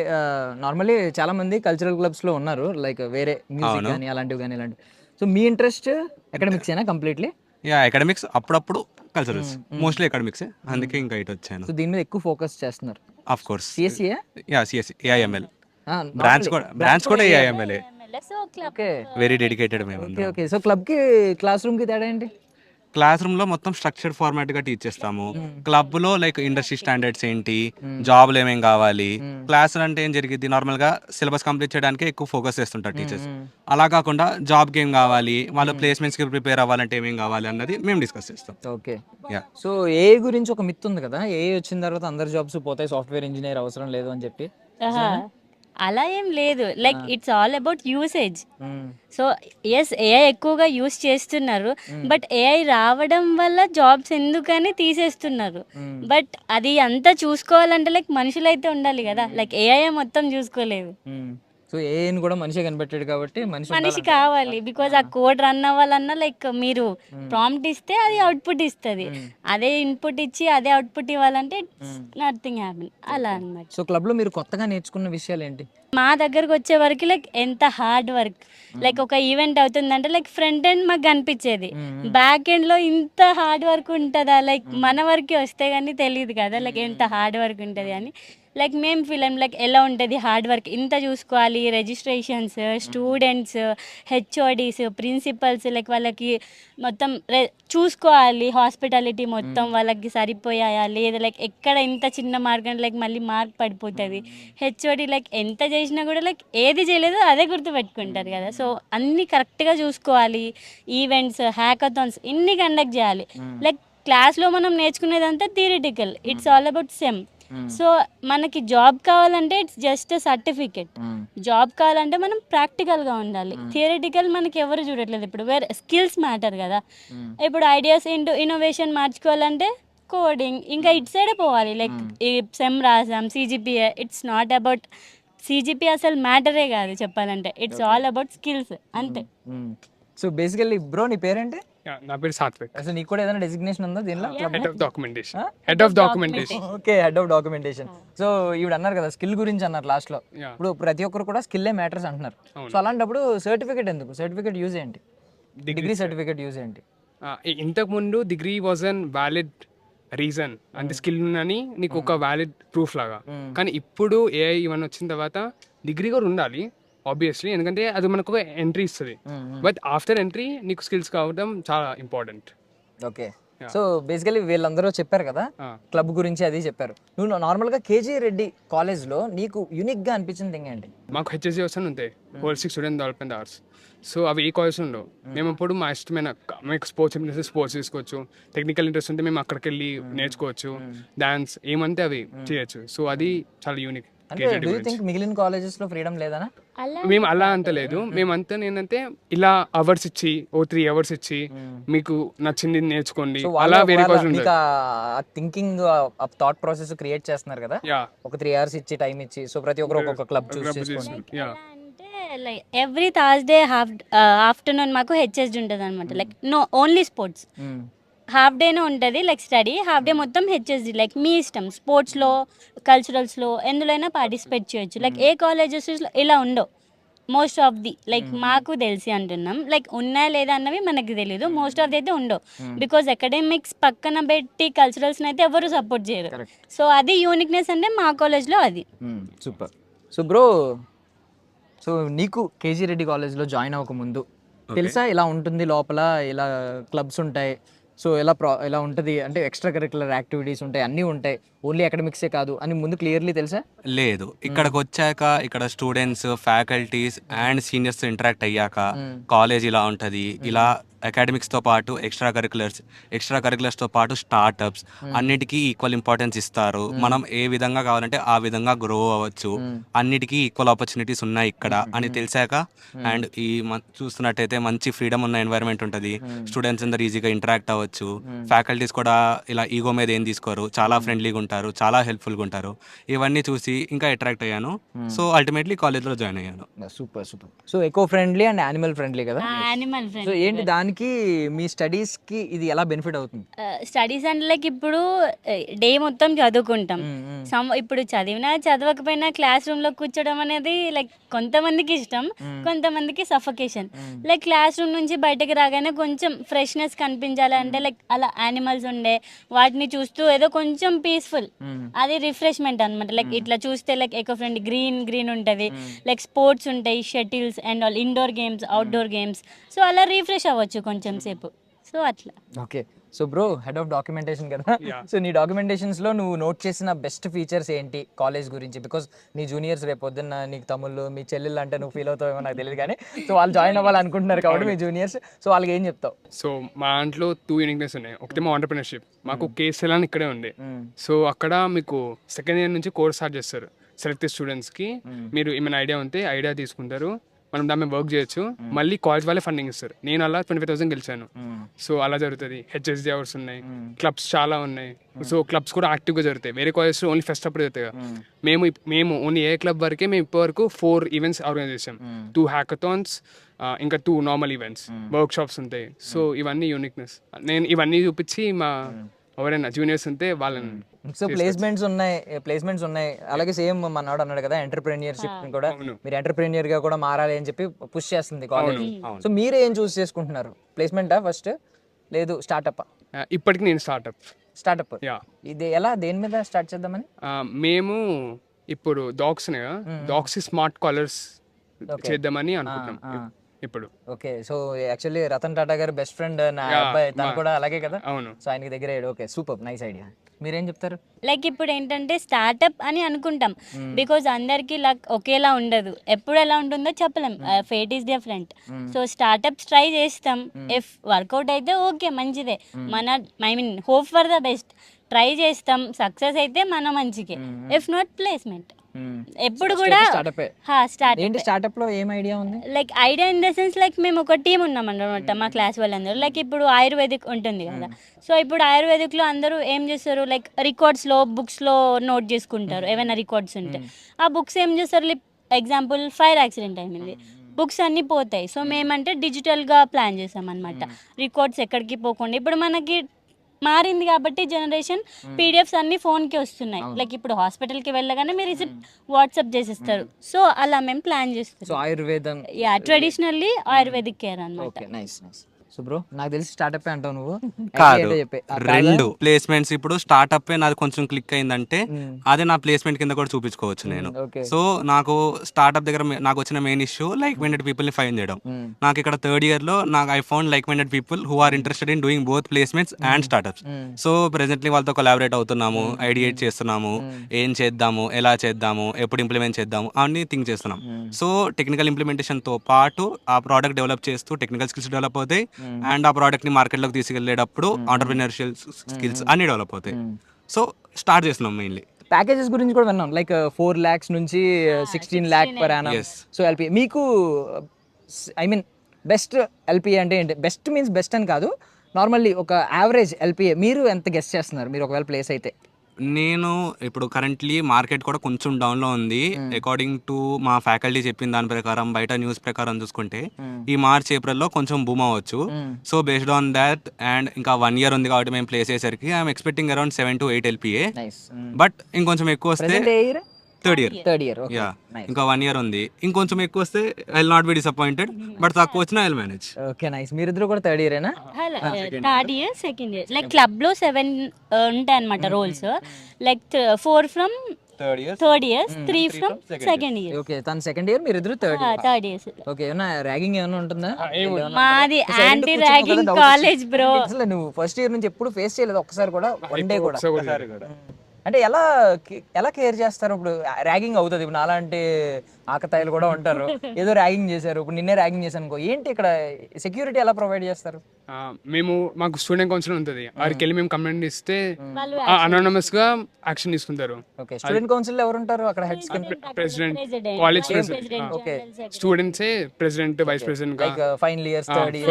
normally చాలా మంది కల్చరల్ క్లబ్స్ లో ఉన్నారు, లైక్ వేరే మ్యూజిక్ కానీ అలాంటివి కానీ ఇలాంటివి. సో మీ ఇంట్రెస్ట్ అకాడమిక్స్ ఏనా కంప్లీట్లీ? అకాడమిక్స్, అప్పుడప్పుడు కల్చరల్స్, మోస్ట్లీ అకాడమిక్స్. అందుకే ఇంకా ఇటు వచ్చాను. సో దీని మీద ఎక్కువ ఫోకస్ చేస్తున్నారు. Of course. CSC? CSC, AIML branch కూడా ఏఐఎంఎల్. ఓకే, వెరీ డెడికేటెడ్ మేము. ఓకే. సో క్లబ్ కి క్లాస్ రూమ్ కి తేడా ఏంటి? క్లాస్ రూమ్ లో మొత్తం స్ట్రక్చర్డ్ ఫార్మాట్ గా టీచ్ చేస్తాము. క్లబ్ లో లైక్ ఇండస్ట్రీ స్టాండర్డ్స్ ఏంటి, జాబ్లు ఏమేం కావాలి, క్లాస్ అంటే ఏం జరిగింది నార్మల్ గా సిలబస్ కంప్లీట్ చేయడానికి ఎక్కువ ఫోకస్ చేస్తుంటారు టీచర్స్. అలా కాకుండా జాబ్ కి ఏం కావాలి, వాళ్ళు ప్లేస్మెంట్స్ కి ప్రిపేర్ అవ్వాలంటే ఏమేం కావాలి అన్నది మేము డిస్కస్ చేస్తాం. ఓకే. Yeah. సో ఏ గురించి ఒక మిత్ ఉంది కదా, ఏ వచ్చిన తర్వాత అందరి జాబ్స్ పోతాయి, సాఫ్ట్వేర్ ఇంజనీర్ అవసరం లేదు అని చెప్పి. ఆహా, అలా ఏం లేదు. Like it's all about usage. So yes, AI ఎక్కువగా యూస్ చేస్తున్నారు, బట్ ఏఐ రావడం వల్ల జాబ్స్ ఎందుకని తీసేస్తున్నారు. బట్ అది అంతా చూసుకోవాలంటే లైక్ మనుషులైతే ఉండాలి కదా, లైక్ ఏఐ మొత్తం చూసుకోలేదు. సో ఏఐని కూడా మనిషే కనిపెట్టాడు కాబట్టి మనిషి ఉండాలంట. కావాలి, బికాజ్ ఆ కోడ్ రన్ అవ్వాలన్నా లైక్ మీరు ప్రాంప్ట్ ఇస్తే అది అవుట్పుట్ ఇస్తుంది. అదే ఇన్పుట్ ఇచ్చి అదే అవుట్పుట్ ఇవ్వాలంటే నథింగ్ హ్యాపెన్ అలా అన్నమాట. సో క్లబ్ లో మీరు కొత్తగా నేర్చుకున్న విషయాలు ఏంటి? మా దగ్గరకు వచ్చే వరకు లైక్ ఎంత హార్డ్ వర్క్, లైక్ ఒక ఈవెంట్ అవుతుందంటే లైక్ ఫ్రంట్ ఎండ్ మాకు కనిపించేది, బ్యాక్ ఎండ్ లో ఇంత హార్డ్ వర్క్ ఉంటుందా, లైక్ మన వరకే వస్తే కానీ తెలియదు కదా లైక్ ఎంత హార్డ్ వర్క్ ఉంటుంది అని. లైక్ మేము ఫిలిం లైక్ ఎలా ఉంటుంది హార్డ్ వర్క్, ఇంత చూసుకోవాలి, registrations, students, HODs, principals, like వాళ్ళకి మొత్తం చూసుకోవాలి, హాస్పిటాలిటీ మొత్తం వాళ్ళకి సరిపోయాయా లేదా, లైక్ ఎక్కడ ఇంత చిన్న మార్క్ అంటే లైక్ మళ్ళీ మార్క్ పడిపోతుంది. హెచ్ఓడి లైక్ ఎంత చేసినా కూడా లైక్ ఏది చేయలేదో అదే గుర్తుపెట్టుకుంటారు కదా. సో అన్నీ కరెక్ట్గా చూసుకోవాలి, ఈవెంట్స్, హ్యాకథాన్స్ ఇన్ని కండక్ట్ చేయాలి. లైక్ క్లాస్లో మనం నేర్చుకునేదంతా theoretical, it's all about sem. So మనకి జాబ్ కావాలంటే ఇట్స్ జస్ట్ సర్టిఫికెట్. జాబ్ కావాలంటే మనం ప్రాక్టికల్గా ఉండాలి. థియరిటికల్ మనకి ఎవరు చూడట్లేదు ఇప్పుడు, వేరే స్కిల్స్ మ్యాటర్ కదా. ఇప్పుడు ఐడియాస్ ఇంటూ ఇన్నోవేషన్ మార్చుకోవాలంటే కోడింగ్, ఇంకా ఇటు సైడే పోవాలి. లైక్ ఈ సెమ్ రాసాం, CGPA, it's not about CGPA, అసలు మ్యాటరే కాదు చెప్పాలంటే, ఇట్స్ ఆల్ అబౌట్ స్కిల్స్ అంతే. సో బేసికల్లీ బ్రో నీ పేరేంటి? నా పేరు సాత్విక్. అసలు నీకు కూడా ఏదైనా డెసిగ్నేషన్ ఉందా దీనిలో? Head of documentation. Head of documentation. Okay, head of documentation. So ఈవిడ అన్నారు కదా స్కిల్ గురించి అన్నారు లాస్ట్ లో. ఇప్పుడు ప్రతి ఒక్కరు కూడా స్కిల్లే మ్యాటర్స్ అంటున్నారు. సో అలాంటప్పుడు సర్టిఫికేట్ ఎందుకు? సర్టిఫికేట్ యూజ్ ఏంటి? డిగ్రీ సర్టిఫికేట్ యూజ్ ఏంటి? ఇంతకు ముందు degree was an valid reason, అంటే స్కిల్ అని నీకు ఒక వ్యాలిడ్ ప్రూఫ్ లాగా. కానీ ఇప్పుడు ఏఐ ఇవన్నీ వచ్చిన తర్వాత డిగ్రీ కూడా ఉండాలి ఆబ్వియస్లీ, ఎందుకంటే అది మనకు ఒక ఎంట్రీ ఇస్తుంది. బట్ ఆఫ్టర్ ఎంట్రీ నీకు స్కిల్స్ కావడం చాలా ఇంపార్టెంట్. ఓకే. సో బేసికలీ వీళ్ళందరూ చెప్పారు కదా క్లబ్ గురించి, అది చెప్పారు. నువ్వు నార్మల్గా కేజీ రెడ్డి కాలేజ్లో నీకు యూనిక్గా అనిపించింది థింగ్ ఏంటి? మాకు హెచ్ఎస్సి ఉంటాయి, holistic student development arts. So అవి ఏ కాలేజ్ ఉండవు. మేము ఇప్పుడు మా ఇష్టమైన, మీకు స్పోర్ట్స్ ఇంట్రెస్ట్ స్పోర్ట్స్ తీసుకోవచ్చు, టెక్నికల్ ఇంట్రెస్ట్ ఉంటే మేము అక్కడికి వెళ్ళి నేర్చుకోవచ్చు, డాన్స్ ఏమంటే అవి చేయొచ్చు. సో అది చాలా యూనిక్. మిగిలిన కాలేజెస్ లో ఫ్రీడమ్ లేదనా? మేము అలా అంత లేదు. మేమంతా ఏంటంటే ఇలా అవర్స్ ఇచ్చి 3 hours ఇచ్చి మీకు నచ్చింది నేర్చుకోండి, అలా వేరే college thinking thought process create చేస్తున్నారు కదా, ఒక 3 hours ఇచ్చి టైం ఇచ్చి. సో ప్రతి ఒక్కరు ఒక్కొక్క క్లబ్ చూస్ చేసుకోండి. లైక్ ఎవ్రీ థర్స్డే ఆఫ్టర్నూన్ మాకు హెచ్ఎస్డి ఉంటుంది అనమాట. Like no only sports, half డేనే ఉంటుంది లైక్ స్టడీ, హాఫ్ డే మొత్తం హెచ్ఎస్డి. లైక్ మీ ఇష్టం, స్పోర్ట్స్లో, కల్చరల్స్లో ఎందులోనైనా పార్టిసిపేట్ చేయొచ్చు. లైక్ ఏ కాలేజెస్లో ఇలా ఉండవు మోస్ట్ ఆఫ్ ది, లైక్ మాకు తెలిసి అంటున్నాం. లైక్ ఉన్నాయా లేదా అన్నవి మనకు తెలియదు, మోస్ట్ ఆఫ్ ది అయితే ఉండవు. బికాజ్ అకాడమిక్స్ పక్కన పెట్టి కల్చరల్స్ని అయితే ఎవరు సపోర్ట్ చేయరు. సో అది యూనిక్నెస్ అంటే మా కాలేజ్లో అది. సూపర్. సో బ్రో, సో నీకు కేజీ రెడ్డి కాలేజ్లో జాయిన్ అవ్వకముందు తెలుసా ఇలా ఉంటుంది, లోపల ఇలా క్లబ్స్ ఉంటాయి, సో ఎలా ఉంటుంది అంటే ఎక్స్ట్రా కరిక్యులర్ యాక్టివిటీస్ ఉంటాయి, అన్నీ ఉంటాయి, ఓన్లీ అకాడమిక్సే కాదు అని ముందు క్లియర్లీ తెలుసా? లేదు, ఇక్కడికి వచ్చాక ఇక్కడ students, faculties and seniors interact అయ్యాక కాలేజ్ ఇలా ఉంటుంది, ఇలా అకాడమిక్స్తో పాటు ఎక్స్ట్రా కరిక్యులర్స్తో పాటు స్టార్టప్స్ అన్నిటికీ ఈక్వల్ ఇంపార్టెన్స్ ఇస్తారు. మనం ఏ విధంగా కావాలంటే ఆ విధంగా గ్రో అవ్వచ్చు, అన్నిటికీ ఈక్వల్ ఆపర్చునిటీస్ ఉన్నాయి ఇక్కడ అని తెలిసాక, అండ్ ఈ చూస్తున్నట్టయితే మంచి ఫ్రీడమ్ ఉన్న ఎన్వైరన్మెంట్ ఉంటుంది, స్టూడెంట్స్ అందరు ఈజీగా ఇంటరాక్ట్ అవ్వచ్చు, ఫ్యాకల్టీస్ కూడా ఇలా ఈగో మీద ఏం తీసుకోరు, చాలా ఫ్రెండ్లీగా ఉంటారు, చాలా హెల్ప్ఫుల్గా ఉంటారు. ఇవన్నీ చూసి ఇంకా అట్రాక్ట్ అయ్యాను. సో అల్టిమేట్లీ కాలేజ్లో జాయిన్ అయ్యాను. Super. So eco friendly and animal friendly కదా. Animal so friendly. ఏంటి దానికి మీ స్టడీస్ కి ఇది ఎలా బెనిఫిట్ అవుతుంది? స్టడీస్ అంటే లైక్ ఇప్పుడు డే మొత్తం చదువుకుంటాం, ఇప్పుడు చదవకపోయినా క్లాస్ రూమ్ లో కూర్చోడం అనేది లైక్ కొంతమందికి ఇష్టం, కొంతమందికి సఫకేషన్. లైక్ క్లాస్ రూమ్ నుంచి బయటకు రాగానే కొంచెం ఫ్రెష్నెస్ కనిపించాలి అంటే లైక్ అలా యానిమల్స్ ఉండే వాటిని చూస్తూ ఏదో కొంచెం పీస్ఫుల్, అది రిఫ్రెష్మెంట్ అనమాట. లైక్ ఇట్లా చూస్తే లైక్ ఎకో ఫ్రెండ్ గ్రీన్ ఉంటుంది, లైక్ స్పోర్ట్స్ ఉంటాయి, shuttles and all indoor games, outdoor games. So అలా రిఫ్రెష్ అవ్వచ్చు కొంచెం సేపు. సో అట్లా. Okay. So bro head of documentation కదా, Yeah. సో నీ డాక్యుమెంటేషన్స్లో నువ్వు నోట్ చేసిన బెస్ట్ ఫీచర్స్ ఏంటి కాలేజ్ గురించి? బికాస్ నీ జూనియర్స్ రేపు పొద్దున్న నీకు తమ్ముళ్ళు మీ చెల్లెళ్ళు అంటే నువ్వు ఫీల్ అవుతావేమో నాకు తెలియదు, కానీ సో వాళ్ళు జాయిన్ అవ్వాలనుకుంటున్నారు కాబట్టి మీ జూనియర్స్, సో వాళ్ళకి ఏం చెప్తావు? సో మా దాంట్లో 2 యూనిక్నెస్ ఉన్నాయి. ఒకటేమో ఆంటర్ప్రినర్షిప్, మాకు కేసెల్ అని ఇక్కడే ఉంది. సో అక్కడ మీకు సెకండ్ ఇయర్ నుంచి కోర్స్ స్టార్ట్ చేస్తారు సెలెక్టెడ్ స్టూడెంట్స్కి. మీరు ఏమైనా ఐడియా ఉంటే ఐడియా తీసుకుంటారు, మనం దాని మీద వర్క్ చేయొచ్చు, మళ్ళీ కాలేజ్ వాళ్ళే ఫండింగ్ ఇస్తారు. నేను అలా 25,000 గెలిచాను. సో అలా జరుగుతుంది. హెచ్ఎస్డి అవర్స్ ఉన్నాయి, క్లబ్స్ చాలా ఉన్నాయి. సో క్లబ్స్ కూడా యాక్టివ్గా జరుగుతాయి. వేరే కాలేజ్లో ఓన్లీ ఫెస్ట్ అప్పుడు జరుగుతాయి కదా. మేము ఓన్లీ ఏ క్లబ్ వరకే మేము ఇప్పటివరకు 4 ఈవెంట్స్ ఆర్గనైజ్ చేసాం. 2 హ్యాకథాన్స్, ఇంకా 2 నార్మల్ ఈవెంట్స్, వర్క్ షాప్స్ ఉంటాయి. సో ఇవన్నీ యూనిక్నెస్. నేను ఇవన్నీ చూపించి మా ఎవరైనా జూనియర్స్ ఉంటే వాళ్ళని. సో ప్లేస్మెంట్స్ ఉన్నాయి. అలాగే సేమ్ మనోడు అన్నాడు కదా ఎంటర్ప్రెన్యూర్షిప్ కూడా, మీరు ఎంటర్ప్రెన్యూర్ గా కూడా మారాలి అని చెప్పి పుష్ చేస్తుంది కాలేజ్. సో మీరు ఏం చూస్ చేసుకుంటున్నారు? ప్లేస్మెంటా ఫస్ట్, లేదు స్టార్ట్అప్? ఇప్పటికి నేను స్టార్ట్అప్. ఇది ఎలా, దేని మీద స్టార్ట్ చేద్దామని? మేము ఇప్పుడు డాగ్స్ డాగ్స్ స్మార్ట్ కాలర్స్ చేద్దామని అనుకుంటున్నాం ఇప్పుడు. Okay. So actually Ratan Tata గారు బెస్ట్ ఫ్రెండ్ నా అబ్బాయి, తను కూడా అలాగే కదా. అవును. సో ఆయనకి దగ్గర. Okay, super, nice idea. మీరేం చెప్తారు? లైక్ ఇప్పుడు ఏంటంటే స్టార్టప్ అని అనుకుంటాం, బికాజ్ అందరికీ లక్ ఒకేలా ఉండదు, ఎప్పుడు ఎలా ఉంటుందో చెప్పలేం, fate is different. So startups try చేస్తాం, ఇఫ్ వర్కౌట్ అయితే ఓకే మంచిదే, మన hope for the best, try చేస్తాం, సక్సెస్ అయితే మన మంచికే, ఇఫ్ నాట్ ప్లేస్మెంట్. ఎప్పుడు కూడా స్టార్ట్అప్ లో ఏం ఐడియా ఉంది? Like idea in the sense like మేము ఒక టీం ఉన్నాం అనమాట మా క్లాస్ వాళ్ళందరూ. లైక్ ఇప్పుడు ఆయుర్వేదిక్ ఉంటుంది కదా, సో ఇప్పుడు ఆయుర్వేదిక్లో అందరూ ఏం చేస్తారు, లైక్ రికార్డ్స్లో బుక్స్లో నోట్ చేసుకుంటారు ఏమైనా రికార్డ్స్ ఉంటే. ఆ బుక్స్ ఏం చేస్తారు, ఎగ్జాంపుల్ ఫైర్ యాక్సిడెంట్ అయింది, బుక్స్ అన్నీ పోతాయి. సో మేమంటే డిజిటల్గా ప్లాన్ చేసాం అనమాట, రికార్డ్స్ ఎక్కడికి పోకుండా. ఇప్పుడు మనకి మారింది కాబట్టి జనరేషన్, పీడిఎఫ్స్ అన్ని ఫోన్కి వస్తున్నాయి. లైక్ ఇప్పుడు హాస్పిటల్కి వెళ్ళగానే మీరు రిసిప్ట్ వాట్సాప్ చేసేస్తారు. సో అలా మేము ప్లాన్ చేస్తాం. సో ఆయుర్వేదం, ట్రెడిషనల్లీ ఆయుర్వేదిక్ కేర్ అనమాట. నైస్. సో బ్రో నాకు తెలిసి స్టార్ట్అప్ అంటావు నువ్వు. కాదు, 2 ప్లేస్మెంట్స్. ఇప్పుడు స్టార్ట్అప్ నాది కొంచెం క్లిక్ అయిందంటే అదే నా ప్లేస్మెంట్ కింద కూడా చూపించుకోవచ్చు నేను. సో నాకు స్టార్ట్అప్ దగ్గర నాకు వచ్చిన main issue like minded people ని ఫైండ్ చేయడం. నాకు ఇక్కడ 3rd ఇయర్ లో నాకు I found like minded people who are interested in doing both placements and startups. So presently వాళ్ళతో కొలాబరేట్ అవుతున్నాము, ఐడియేట్ చేస్తున్నాము, ఏం చేద్దాము, ఎలా చేద్దాము, ఎప్పుడు ఇంప్లిమెంట్ చేద్దాము అన్ని థింక్ చేస్తున్నాం. సో టెక్నికల్ ఇంప్లిమెంటేషన్ తో పాటు ఆ ప్రోడక్ట్ డెవలప్ చేస్తూ టెక్నికల్ స్కిల్స్ డెవలప్ అవుతాయి, అండ్ ఆ ప్రోడక్ట్ ని మార్కెట్ లోకి తీసుకెళ్లేటప్పుడు ఆంటర్ప్రెన్యూర్షియల్ స్కిల్స్ అన్ని డెవలప్ అవుతాయి. సో స్టార్ట్ చేస్తున్నాం. మెయిన్లీ ప్యాకేజెస్ గురించి కూడా విన్నాం, లైక్ 4 lakhs నుంచి 16 lakh per annum. So LP మీకు బెస్ట్ ఎల్పిఏ అంటే ఏంటి? బెస్ట్ మీన్స్ బెస్ట్ అని కాదు, నార్మల్లీ ఒక యావరేజ్ ఎల్పిఏ మీరు ఎంత గెస్ట్ చేస్తున్నారు మీరు ఒకవేళ ప్లేస్ అయితే? నేను ఇప్పుడు కరెంట్లీ మార్కెట్ కూడా కొంచెం డౌన్లో ఉంది. అకార్డింగ్ టు మా ఫ్యాకల్టీ చెప్పిన దాని ప్రకారం, బయట న్యూస్ ప్రకారం చూసుకుంటే ఈ మార్చ్ ఏప్రిల్లో కొంచెం బూమ్ అవ్వచ్చు. So based on that and ఇంకా 1 year ఉంది కాబట్టి మేము ప్లేస్ అయ్యేసరికి I'm expecting around 7 to 8 LPA. But ఇంకొంచెం ఎక్కువ వస్తే 3rd year. యా, ఇంకా 1 year ఉంది, ఇంకొంచెం ఎక్కువ వస్తే I will not be disappointed, but తక్కువ వచ్చినా I will manage. Okay, nice. మీరిద్దరు కూడా 3rd year ఏనా? 3rd year, 2nd year. Like club లో 7 ఉంటాయి అనమాట roles. Like 4 from 3rd year, 3 from 2nd year. Okay, తన 2nd year, మీరిద్దరు 3rd year. ఓకే, ఏమన్నా ర్యాగింగ్ ఏమైనా ఉంటుందా? మాది యాంటీ ర్యాగింగ్ కాలేజ్ బ్రో. అసలు నువ్వు ఫస్ట్ ఇయర్ నుంచి ఎప్పుడు ఫేస్ చేయలేదు ఒక్కసారి కూడా? వన్ డే కూడా? అంటే ఎలా కేర్ చేస్తారు? ఇప్పుడు ర్యాగింగ్ అవుతుంది, ఇప్పుడు నాలాంటి ఆకతాయిలు కూడా ఉంటారు, ఏదో ర్యాగింగ్ చేశారు, ఇప్పుడు నిన్నే ర్యాగింగ్ చేశాను అనుకో, ఏంటి ఇక్కడ సెక్యూరిటీ ఎలా ప్రొవైడ్ చేస్తారు? మాకు స్టూడెంట్ కౌన్సిల్ ఉంటుంది, వారికి వెళ్ళి మేము కంప్లైంట్ ఇస్తే అనానమస్ గా యాక్షన్ తీసుకుంటారు. ఓకే, స్టూడెంట్ కౌన్సిల్ ఎవరు ఉంటారు అక్కడ? Heads, president, college president, okay, students president, vice president, like final years, 3rd year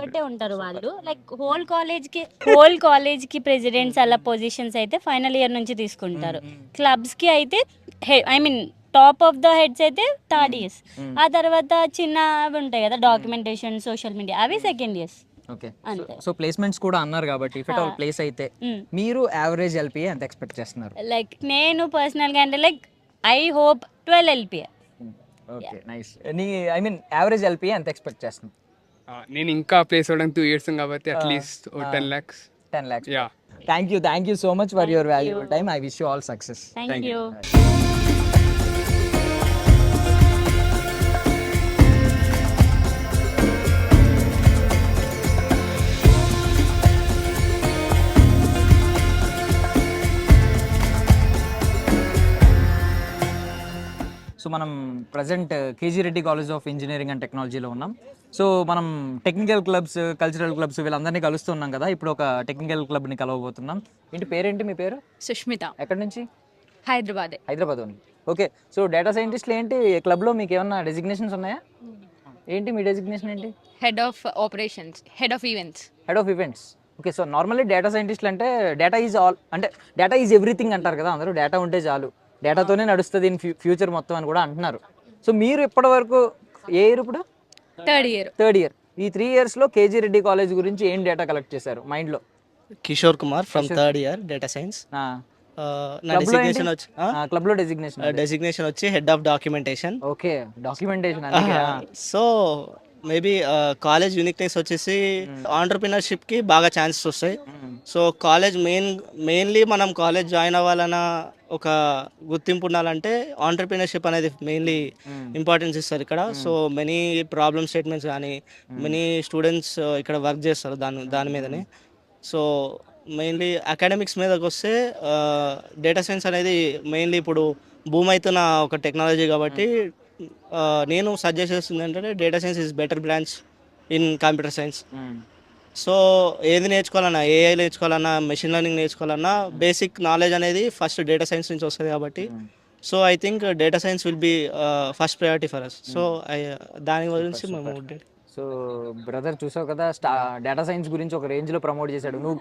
ఒకటే ఉంటారు వాళ్ళు. లైక్ హోల్ కాలేజ్ కి ప్రెసిడెంట్స్ అలా పొజిషన్స్ అయితే ఫైనల్ ఇయర్ నుంచి తీసుకుంటారు. క్లబ్స్ కి అయితే టాప్ ఆఫ్ ద హెడ్స్ అయితే 3rd year. ఆ తర్వాత చిన్న అవి ఉంటాయి కదా, డాక్యుమెంటేషన్, సోషల్ మీడియా, అవి 2nd year. Okay, so placements కూడా అన్నారు కాబట్టి ఇఫ్ ఎట్ ఆల్ ప్లేస్ అయితే మీరు యావరేజ్ ఎల్పిఏ ఎంత ఎక్స్పెక్ట్ చేస్తున్నారు? లైక్ నేను పర్సనల్ గా అంటే like I hope 12 LPA. Okay, nice. నీ యావరేజ్ ఎల్పిఏ ఎంత ఎక్స్పెక్ట్ చేస్తున్నావు? నేను ఇంకా ప్లేస్ అవ్వడానికి 2 years కాబట్టి at least 10 lakhs. 10 lakhs. Yeah, thank you so much for your valuable time. I wish you all success. Thank you. మనం present KG Reddy college of engineering and టెక్నాలజీలో ఉన్నాం. సో మనం టెక్నికల్ క్లబ్స్, కల్చరల్ క్లబ్స్ వీళ్ళందరినీ కలుస్తున్నాం కదా. ఇప్పుడు ఒక technical క్లబ్ని కలవబోతున్నాం. పేరేంటి మీ పేరు? సుష్మిత, ఎక్కడి నుంచి? హైదరాబాద్. హైదరాబాద్ ఉంది. ఓకే. సో డేటా సైంటిస్ట్లు ఏంటి క్లబ్లో మీకు ఏమన్నా డెసిగ్నేషన్స్ ఉన్నాయా? ఏంటి మీ డెసిగ్నేషన్ ఏంటి? Head of operations, head of events. Head of events. Okay. So normally data సైంటిస్ట్లు అంటే డేటా ఈజ్ ఆల్, అంటే డేటా ఈజ్ ఎవ్రీథింగ్ అంటారు కదా అందరూ. డేటా ఉంటే చాలు, డేటాతోనే నడుస్తుంది ఇన్ ఫ్యూచర్ మొత్తం అని కూడా అంటున్నారు. సో మీరు ఇప్పటి వరకు ఏ ఇయర్ ఇప్పుడు? Third year. Third year. ఈ 3 yearsలో కేజీ రెడ్డి కాలేజ్ గురించి ఏం డేటా కలెక్ట్ చేశారు మైండ్లో? Kishore Kumar from third year data science. నా డెసిగ్నేషన్ వచ్చి క్లబ్లో డెసిగ్నేషన్ వచ్చి head of documentation. Okay. Documentation. So maybe college uniqueness వచ్చేసి ఆంటర్ప్రినర్షిప్కి బాగా ఛాన్సెస్ వస్తాయి. సో కాలేజ్ మెయిన్లీ మనం కాలేజ్ జాయిన్ అవ్వాలన్న ఒక గుర్తింపు ఉండాలంటే ఆంటర్ప్రినర్షిప్ అనేది మెయిన్లీ ఇంపార్టెన్స్ ఇస్తారు ఇక్కడ. సో మెనీ ప్రాబ్లమ్ స్టేట్మెంట్స్ కానీ మెనీ స్టూడెంట్స్ ఇక్కడ వర్క్ చేస్తారు దాని మీదనే. సో మెయిన్లీ అకాడమిక్స్ మీదకి వస్తే డేటా సైన్స్ అనేది మెయిన్లీ ఇప్పుడు బూమ్ అవుతున్న ఒక టెక్నాలజీ కాబట్టి నేను సజెస్ట్ చేస్తుంది ఏంటంటే data science is better branch in computer science. So ఏది నేర్చుకోవాలన్నా, ఏఐ నేర్చుకోవాలన్నా, మెషిన్ లెర్నింగ్ నేర్చుకోవాలన్నా బేసిక్ నాలెడ్జ్ అనేది ఫస్ట్ డేటా సైన్స్ నుంచి వస్తుంది కాబట్టి so I think data science will be first priority for us. So దాని గురించి మేము. సో బ్రదర్ చూసావు కదా, డేటా సైన్స్ గురించి ఒక రేంజ్లో ప్రమోట్ చేశాడు. నువ్వు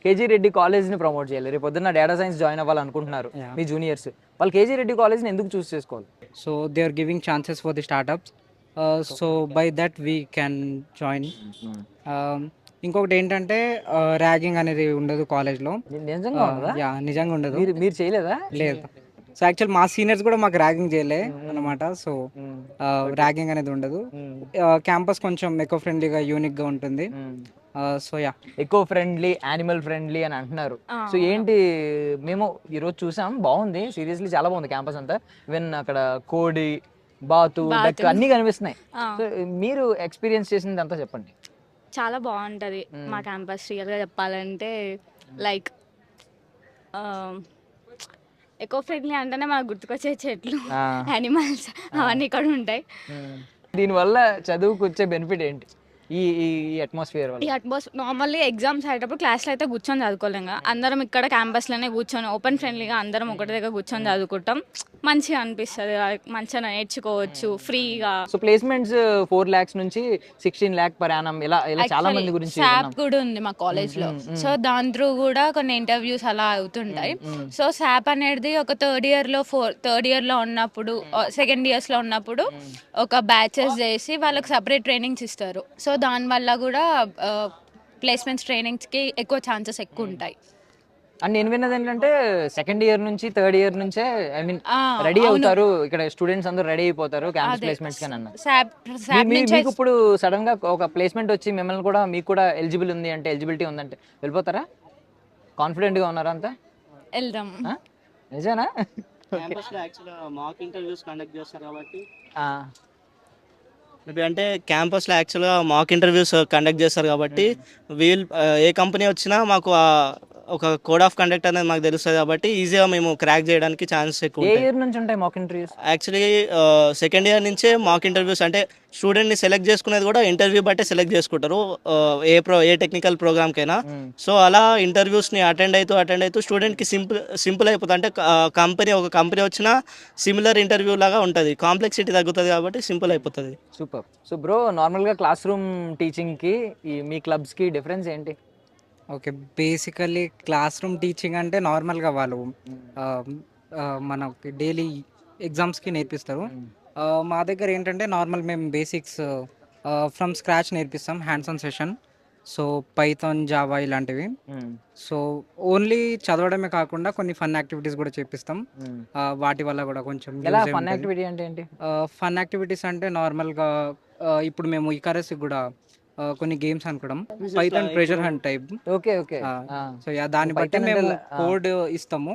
కేజీ రెడ్డి కాలేజ్ని ప్రమోట్ చేయాలి. రేపు పొద్దున్న డేటా సైన్స్ జాయిన్ అవ్వాలనుకుంటున్నారు మీ జూనియర్స్, వాళ్ళు కేజీ రెడ్డి కాలేజ్ని ఎందుకు చూస్ చేసుకోవాలి? So they are giving chances for the startups. So by that we can join. ఇంకొకటి ఏంటంటే ర్యాగింగ్ అనేది ఉండదు కాలేజ్లో. నిజంగా ఉండదా? నిజంగా ఉండదు. మీరు చేయలేదా? లేదు. సో యాక్చువల్ మా సీనియర్స్ కూడా మాకు ర్యాగింగ్ చేయలే అనమాట. సో ర్యాగింగ్ అనేది ఉండదు. క్యాంపస్ కొంచెం ఎకో ఫ్రెండ్లీగా, యూనిక్గా ఉంటుంది. So eco friendly, animal friendly అని అంటున్నారు. సో ఏంటి, మేము ఈరోజు చూసాం, బాగుంది, సీరియస్లీ చాలా బాగుంది క్యాంపస్ అంతా. ఈవెన్ అక్కడ కోడి, బాతు, డక్ అన్నీ కనిపిస్తున్నాయి. సో మీరు ఎక్స్పీరియన్స్ చేసింది అంతా చెప్పండి. చాలా బాగుంటుంది మా క్యాంపస్. రియల్గా చెప్పాలంటే లైక్ ఎకో ఫ్రెండ్లీ అంటేనే మనకు గుర్తుకొచ్చే చెట్లు, యానిమల్స్ అవన్నీ ఇక్కడ ఉంటాయి. దీనివల్ల చదువుకు వచ్చే బెనిఫిట్ ఏంటి? ఈ అట్మాస్ఫియర్ వల్ల. ఈ అట్మాస్ఫియర్ నార్మల్లీ ఎగ్జామ్స్ అయ్యేటప్పుడు క్లాస్లో అయితే కూర్చొని చదువుకోలేము. అందరం ఇక్కడ క్యాంపస్లోనే కూర్చొని ఓపెన్ ఫ్రెండ్లీగా అందరం ఒకటి దగ్గర కూర్చొని చదువుకుంటాం. మంచిగా అనిపిస్తుంది, మంచిగా నేర్చుకోవచ్చు ఫ్రీగా. సో ప్లేస్మెంట్స్ 4 lakhs నుంచి 16 lakh per annum ఇలా చాలా మంది గురించి. శాప్ కూడా ఉంది మా కాలేజ్ లో. సో దాని త్రూ కూడా కొన్ని ఇంటర్వ్యూస్ అలా అవుతుంటాయి. సో శాప్ అనేది ఒక థర్డ్ ఇయర్ లో ఉన్నప్పుడు, సెకండ్ ఇయర్స్ లో ఉన్నప్పుడు ఒక బ్యాచెస్ చేసి వాళ్ళకి సపరేట్ ట్రైనింగ్స్ ఇస్తారు. సో దానివల్ల కూడా ప్లేస్మెంట్స్ ట్రైనింగ్స్కి ఎక్కువ ఛాన్సెస్ ఎక్కువ ఉంటాయి. అండ్ నేను విన్నది ఏంటంటే సెకండ్ ఇయర్ నుంచి థర్డ్ ఇయర్ నుంచే రెడీ అవుతారు ఇక్కడ స్టూడెంట్స్, అందరూ రెడీ అయిపోతారు క్యాంపస్ ప్లేస్మెంట్స్ కి అన్నారు. మీకు ఇప్పుడు సడన్ గా ఒక ప్లేస్మెంట్ వచ్చి మిమ్మల్ని కూడా, మీకు కూడా ఎలిజిబిలిటీ ఉందంటే వెళ్ళిపోతారా? కాన్ఫిడెంట్ గా ఉన్నారా అంతా? వెళ్దాం. నిజానా? మాక్ ఇంటర్వ్యూస్ కండక్ట్ చేస్తారు కాబట్టి అంటే క్యాంపస్లో యాక్చువల్గా మాక్ ఇంటర్వ్యూస్ కండక్ట్ చేస్తారు కాబట్టి ఏ కంపెనీ వచ్చినా మాకు ఒక కోడ్ ఆఫ్ కండక్ట్ అనేది మాకు తెలుస్తుంది కాబట్టి ఈజీగా మేము క్రాక్ చేయడానికి ఛాన్సెస్ ఎక్కువ. ఏ ఇయర్ నుంచి ఉంటాయి mock interviews? Actually second year నుంచే మాక్ ఇంటర్వ్యూస్. అంటే స్టూడెంట్ని సెలెక్ట్ చేసుకునేది కూడా ఇంటర్వ్యూ బట్టే సెలెక్ట్ చేసుకుంటారు ఏ టెక్నికల్ ప్రోగ్రామ్కైనా. సో అలా ఇంటర్వ్యూస్ని అటెండ్ అవుతూ స్టూడెంట్కి సింపుల్ అయిపోతుంది. అంటే ఒక కంపెనీ వచ్చినా సిమిలర్ ఇంటర్వ్యూ లాగా ఉంటుంది, కాంప్లెక్సిటీ తగ్గుతుంది కాబట్టి సింపుల్ అయిపోతుంది. సూపర్. సో బ్రో, నార్మల్గా క్లాస్ రూమ్ టీచింగ్కి మీ క్లబ్స్కి డిఫరెన్స్ ఏంటి? Okay, basically class room teaching అంటే నార్మల్గా వాళ్ళు మనకి డైలీ ఎగ్జామ్స్కి నేర్పిస్తారు. మా దగ్గర ఏంటంటే నార్మల్ మేము బేసిక్స్ ఫ్రమ్ స్క్రాచ్ నేర్పిస్తాం, hands on session. So Python, Java ఇలాంటివి. సో ఓన్లీ చదవడమే కాకుండా కొన్ని ఫన్ యాక్టివిటీస్ కూడా చేపిస్తాం. వాటి వల్ల కూడా కొంచెం ఫన్ యాక్టివిటీ అంటే ఏంటి? ఫన్ యాక్టివిటీస్ అంటే నార్మల్గా ఇప్పుడు మేము ఇకారస్ కూడా కొన్ని గేమ్స్ అనుకోవడం, Python treasure hunt type. Okay okay. So దాన్ని బట్టి మేము కోడ్ ఇస్తాము,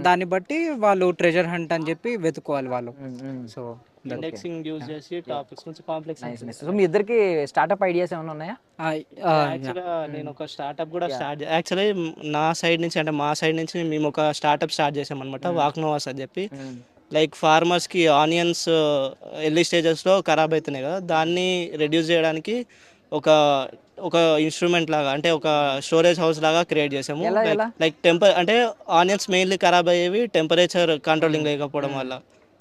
దాన్ని బట్టి వాళ్ళు ట్రెజర్ హంట్ అని చెప్పి వెతుకోవాలి వాళ్ళు. సో ఇండెక్సింగ్ యూజ్ చేసి టాపిక్స్ నుంచి కాంప్లెక్స్. సో మీ ఇద్దరికి స్టార్ట్అప్ ఐడియాస్ ఏమైనా ఉన్నాయా? నేను ఒక స్టార్ట్అప్ కూడా యాక్చువల్లీ మా సైడ్ నుంచి మేము ఒక స్టార్ట్అప్ స్టార్ట్ చేసాం అనమాట, వాక్నోవాస్ అని చెప్పి. లైక్ ఫార్మర్స్కి ఆనియన్స్ ఎర్లీ స్టేజెస్లో ఖరాబ్ అవుతున్నాయి కదా, దాన్ని రెడ్యూస్ చేయడానికి ఒక ఒక ఇన్స్ట్రుమెంట్ లాగా, అంటే ఒక స్టోరేజ్ హౌస్ లాగా క్రియేట్ చేసాము. ఎలా? లైక్ అంటే ఆనియన్స్ మెయిన్లీ ఖరాబ్ అయ్యేవి టెంపరేచర్ కంట్రోలింగ్ లేకపోవడం వల్ల.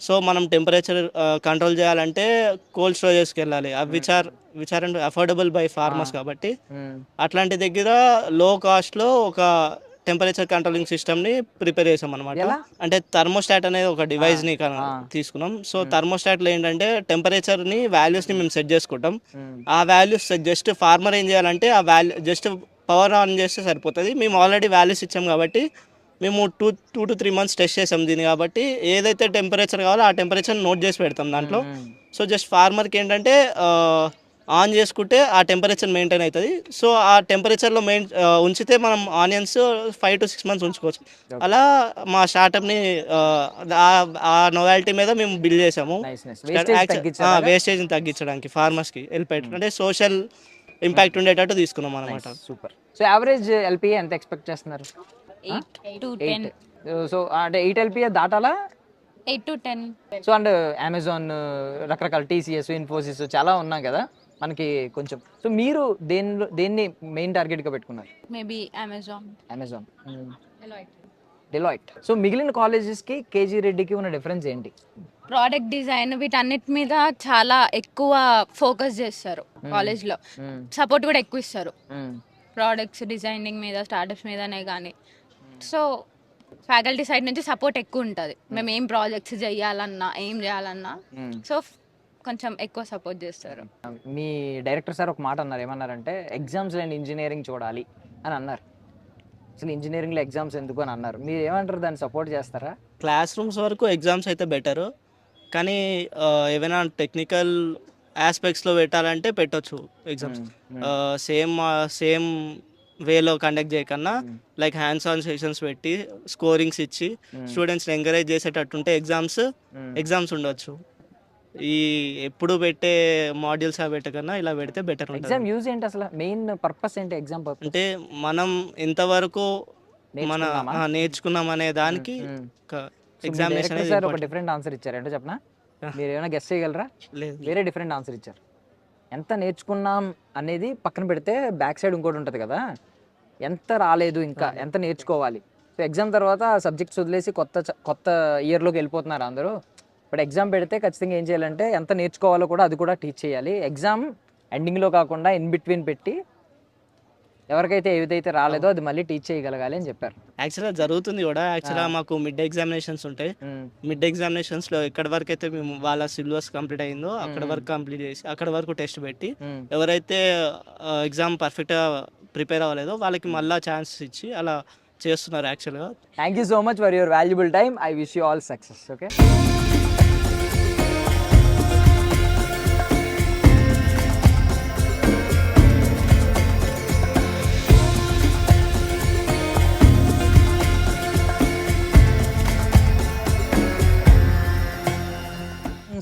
సో మనం టెంపరేచర్ కంట్రోల్ చేయాలంటే కోల్డ్ స్టోరేజ్కి వెళ్ళాలి, అవి which are affordable by farmers కాబట్టి. అట్లాంటి దగ్గర లో కాస్ట్లో ఒక టెంపరేచర్ కంట్రోలింగ్ సిస్టమ్ని ప్రిపేర్ చేసాం అనమాట. అంటే థర్మోస్టాట్ అనేది ఒక డివైస్ని తీసుకున్నాం. సో థర్మోస్టాట్లో ఏంటంటే టెంపరేచర్ని వాల్యూస్ని మేము సెట్ చేసుకుంటాం. ఆ వాల్యూస్ జస్ట్ ఫార్మర్ ఏం చేయాలంటే ఆ వాల్యూ జస్ట్ పవర్ ఆన్ చేస్తే సరిపోతుంది. మేము ఆల్రెడీ వాల్యూస్ ఇచ్చాం కాబట్టి మేము 2 to 3 months టెస్ట్ చేసాం దీన్ని, కాబట్టి ఏదైతే టెంపరేచర్ కావాలో ఆ టెంపరేచర్ నోట్ చేసి పెడతాం దాంట్లో. సో జస్ట్ ఫార్మర్కి ఏంటంటే ఆన్ చేసుకుంటే ఆ టెంపరేచర్ మెయింటైన్ అవుతుంది. సో ఆ టెంపరేచర్లో ఉంచితే మనం ఆనియన్స్ 5 to 6 months ఉంచుకోవచ్చు. అలా మా స్టార్టప్ని ఆ నొవాలిటీ మీద మేము బిల్డ్ చేసాము. వేస్టేజ్ని తగ్గించడానికి ఫార్మర్స్కి హెల్ప్ అవుతుంది, అంటే సోషల్ ఇంపాక్ట్ ఉండేటట్టు తీసుకున్నాం అనమాట. సూపర్. సో యావరేజ్ ఎల్పిఏ ఎంత ఎక్స్పెక్ట్ చేస్తున్నారు? 8 to 10. సో అంటే 8 ఎల్పిఏ దాటాలా? 8 to 10. సో అండ్ అమెజాన్, రకరకాల టీసీఎస్, ఇన్ఫోసిస్ చాలా ఉన్నాయి కదా మనకి కొంచెం. సో మీరు దేన్ని మెయిన్ టార్గెట్గా పెట్టుకున్నారు? Maybe Amazon. డెలాయిట్. సో మిగిలిన కాలేజెస్కి కేజీ రెడ్డికి ఉన్న డిఫరెన్స్ ఏంటి? ప్రోడక్ట్ డిజైన్ వీటన్నిటి మీద చాలా ఎక్కువ ఫోకస్ చేస్తారు కాలేజ్లో. సపోర్ట్ కూడా ఎక్కువ ఇస్తారు ప్రోడక్ట్స్ డిజైనింగ్ మీద, స్టార్టప్స్ మీదనే కానీ. సో ఫ్యాకల్టీ సైడ్ నుంచి సపోర్ట్ ఎక్కువ ఉంటుంది. మేము ఏం ప్రాజెక్ట్స్ చేయాలన్నా, ఏం చేయాలన్నా సో కొంచెం ఎక్కువ సపోర్ట్ చేస్తారు. మీ డైరెక్టర్ సార్ ఒక మాట అన్నారు, ఏమన్నారంటే ఎగ్జామ్స్ లేని ఇంజనీరింగ్ చూడాలి అని అన్నారు. అసలు ఇంజనీరింగ్లో ఎగ్జామ్స్ ఎందుకు అని అన్నారు. మీరు ఏమంటారు, దాన్ని సపోర్ట్ చేస్తారా? క్లాస్ రూమ్స్ వరకు ఎగ్జామ్స్ అయితే బెటరు, కానీ ఏమైనా టెక్నికల్ ఆస్పెక్ట్స్లో పెట్టాలంటే పెట్టొచ్చు ఎగ్జామ్స్. సేమ్ వేలో కండక్ట్ చేయకన్నా లైక్ హ్యాండ్స్ ఆన్ సెషన్స్ పెట్టి స్కోరింగ్స్ ఇచ్చి స్టూడెంట్స్ని ఎంకరేజ్ చేసేటట్టుంటే ఎగ్జామ్స్ ఉండొచ్చు. ఈ ఎప్పుడు పెట్టే మాడ్యూల్స్ పెట్టకన్నా ఇలా పెడితే బెటర్ ఉంటుంది. ఎగ్జామ్ యూజ్ ఏంటి అసలు? మెయిన్ పర్పస్ ఏంటి ఎగ్జామ్ పర్పస్? అంటే మనం ఎంతవరకు నేర్చుకున్నాం అనే దానికి ఎగ్జామినేషన్. సార్ ఒక డిఫరెంట్ ఆన్సర్ ఇచ్చారు, ఏంటో చెప్పనా? మీరు ఏమైనా గెస్ చేయగలరా? లేదు, వేరే డిఫరెంట్ ఆన్సర్ ఇచ్చారు. ఎంత నేర్చుకున్నాం అనేది పక్కన పెడితే బ్యాక్ సైడ్ ఇంకోటి ఉంటుంది కదా, ఎంత రాలేదు, ఇంకా ఎంత నేర్చుకోవాలి. సో ఎగ్జామ్ తర్వాత సబ్జెక్ట్స్ వదిలేసి కొత్త ఇయర్లోకి వెళ్ళిపోతున్నారు అందరూ. బట్ ఎగ్జామ్ పెడితే ఖచ్చితంగా ఏం చేయాలంటే ఎంత నేర్చుకోవాలో కూడా అది కూడా టీచ్ చేయాలి. ఎగ్జామ్ ఎండింగ్లో కాకుండా ఇన్ బిట్వీన్ పెట్టి ఎవరికైతే ఏదైతే రాలేదో అది మళ్ళీ టీచ్ చేయగలగాలి అని చెప్పారు. యాక్చువల్గా జరుగుతుంది కూడా. యాక్చువల్గా మాకు మిడ్ ఎగ్జామినేషన్స్ ఉంటాయి. మిడ్ ఎగ్జామినేషన్స్లో ఎక్కడి వరకు అయితే మేము వాళ్ళ సిలబస్ కంప్లీట్ అయిందో అక్కడ వరకు కంప్లీట్ చేసి అక్కడ వరకు టెస్ట్ పెట్టి ఎవరైతే ఎగ్జామ్ పర్ఫెక్ట్గా ప్రిపేర్ అవ్వలేదో వాళ్ళకి మళ్ళీ ఛాన్స్ ఇచ్చి అలా చేస్తున్నారు యాక్చువల్గా. Thank you so much for your valuable time. I wish you all success. Okay.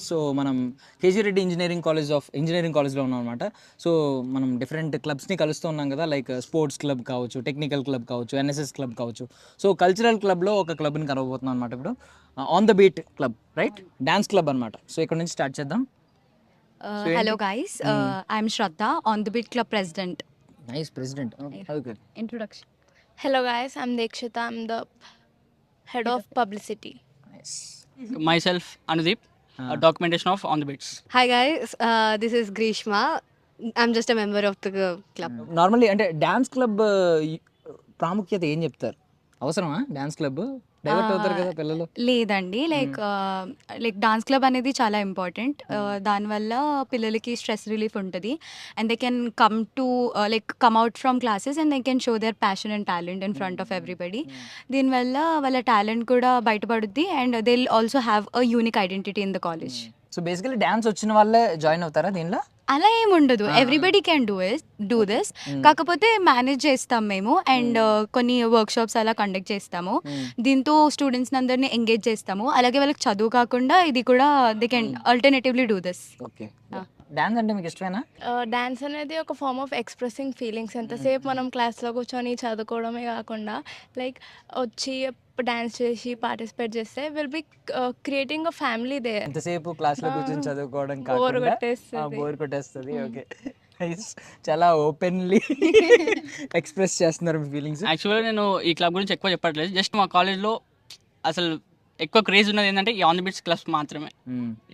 So మనం కేజీ రెడ్డి ఇంజనీరింగ్ కాలేజ్లో ఉన్నాం అనమాట. సో మనం డిఫరెంట్ క్లబ్స్ని కలుస్తూ ఉన్నాం కదా, లైక్ స్పోర్ట్స్ క్లబ్ కావచ్చు, టెక్నికల్ క్లబ్ కావచ్చు, ఎన్ఎస్ఎస్ క్లబ్ కావచ్చు. సో కల్చరల్ క్లబ్లో ఒక క్లబ్ని కలవబోతున్నాం అనమాట ఇప్పుడు. On the beat club, right? Dance club అనమాట. సో ఇక్కడ నుంచి స్టార్ట్ చేద్దాం. Hello guys, I'm Shraddha, on the beat club president. Nice, president. Okay. Introduction. Hello guys, I'm Dekshita. I'm the head of publicity. Nice. Myself, Anudeep, documentation of On the Beats. Hi guys, this is Grishma. I'm just a member of the club. Normally అంటే dance club ప్రాముఖ్యత ఏం చెప్తారు? అవసరమా dance club? Divert అవుతారు కదా పిల్లలు. లేదండి, like dance club అనేది చాలా ఇంపార్టెంట్. దానివల్ల పిల్లలకి స్ట్రెస్ రిలీఫ్ ఉంటుంది and they can come out from classes and they can show their passion and talent in front of everybody. దీనివల్ల వాళ్ళ టాలెంట్ కూడా బయటపడుద్ది and they will also have a unique identity in the college. So basically dance వచ్చిన వాళ్ళే join అవుతారా దీనిలో? అలా ఏమి ఉండదు, ఎవ్రీబడి క్యాన్ డూ దిస్. కాకపోతే మేనేజ్ చేస్తాం మేము అండ్ కొన్ని వర్క్ షాప్స్ అలా కండక్ట్ చేస్తాము. దీంతో స్టూడెంట్స్ అందరినీ ఎంగేజ్ చేస్తాము. అలాగే వాళ్ళకి చదువు కాకుండా ఇది కూడా they can alternatively do this. Okay. Dance అంటే మీకు ఇష్టమేనా? డాన్స్ అనేది ఒక ఫార్మ్ ఆఫ్ ఎక్స్ప్రెసింగ్ ఫీలింగ్స్. ఎంతసేపు మనం క్లాస్లో కూర్చొని చదువుకోవడమే కాకుండా లైక్ వచ్చి డాన్స్ చేసి పార్టిసిపేట్ చేస్తే will be creating a family they. ఎంతసేపు క్లాస్లో కూర్చొని చదువుకోవడం బోర్ కాకుండా కొట్టేస్తుంది. బోర్ కొట్టేస్తుంది. ఓకే, చాలా ఓపెన్లీ ఎక్స్ప్రెస్ చేస్తున్నారు మీ ఫీలింగ్స్. యాక్చువల్గా నేను ఈ క్లబ్ గురించి ఎక్కువ చెప్పట్లేదు. జస్ట్ మా కాలేజ్లో అసలు ఎక్కువ క్రేజ్ ఉన్నది ఏంటంటే ఈ ఆన్ ది బిట్స్ క్లబ్స్ మాత్రమే.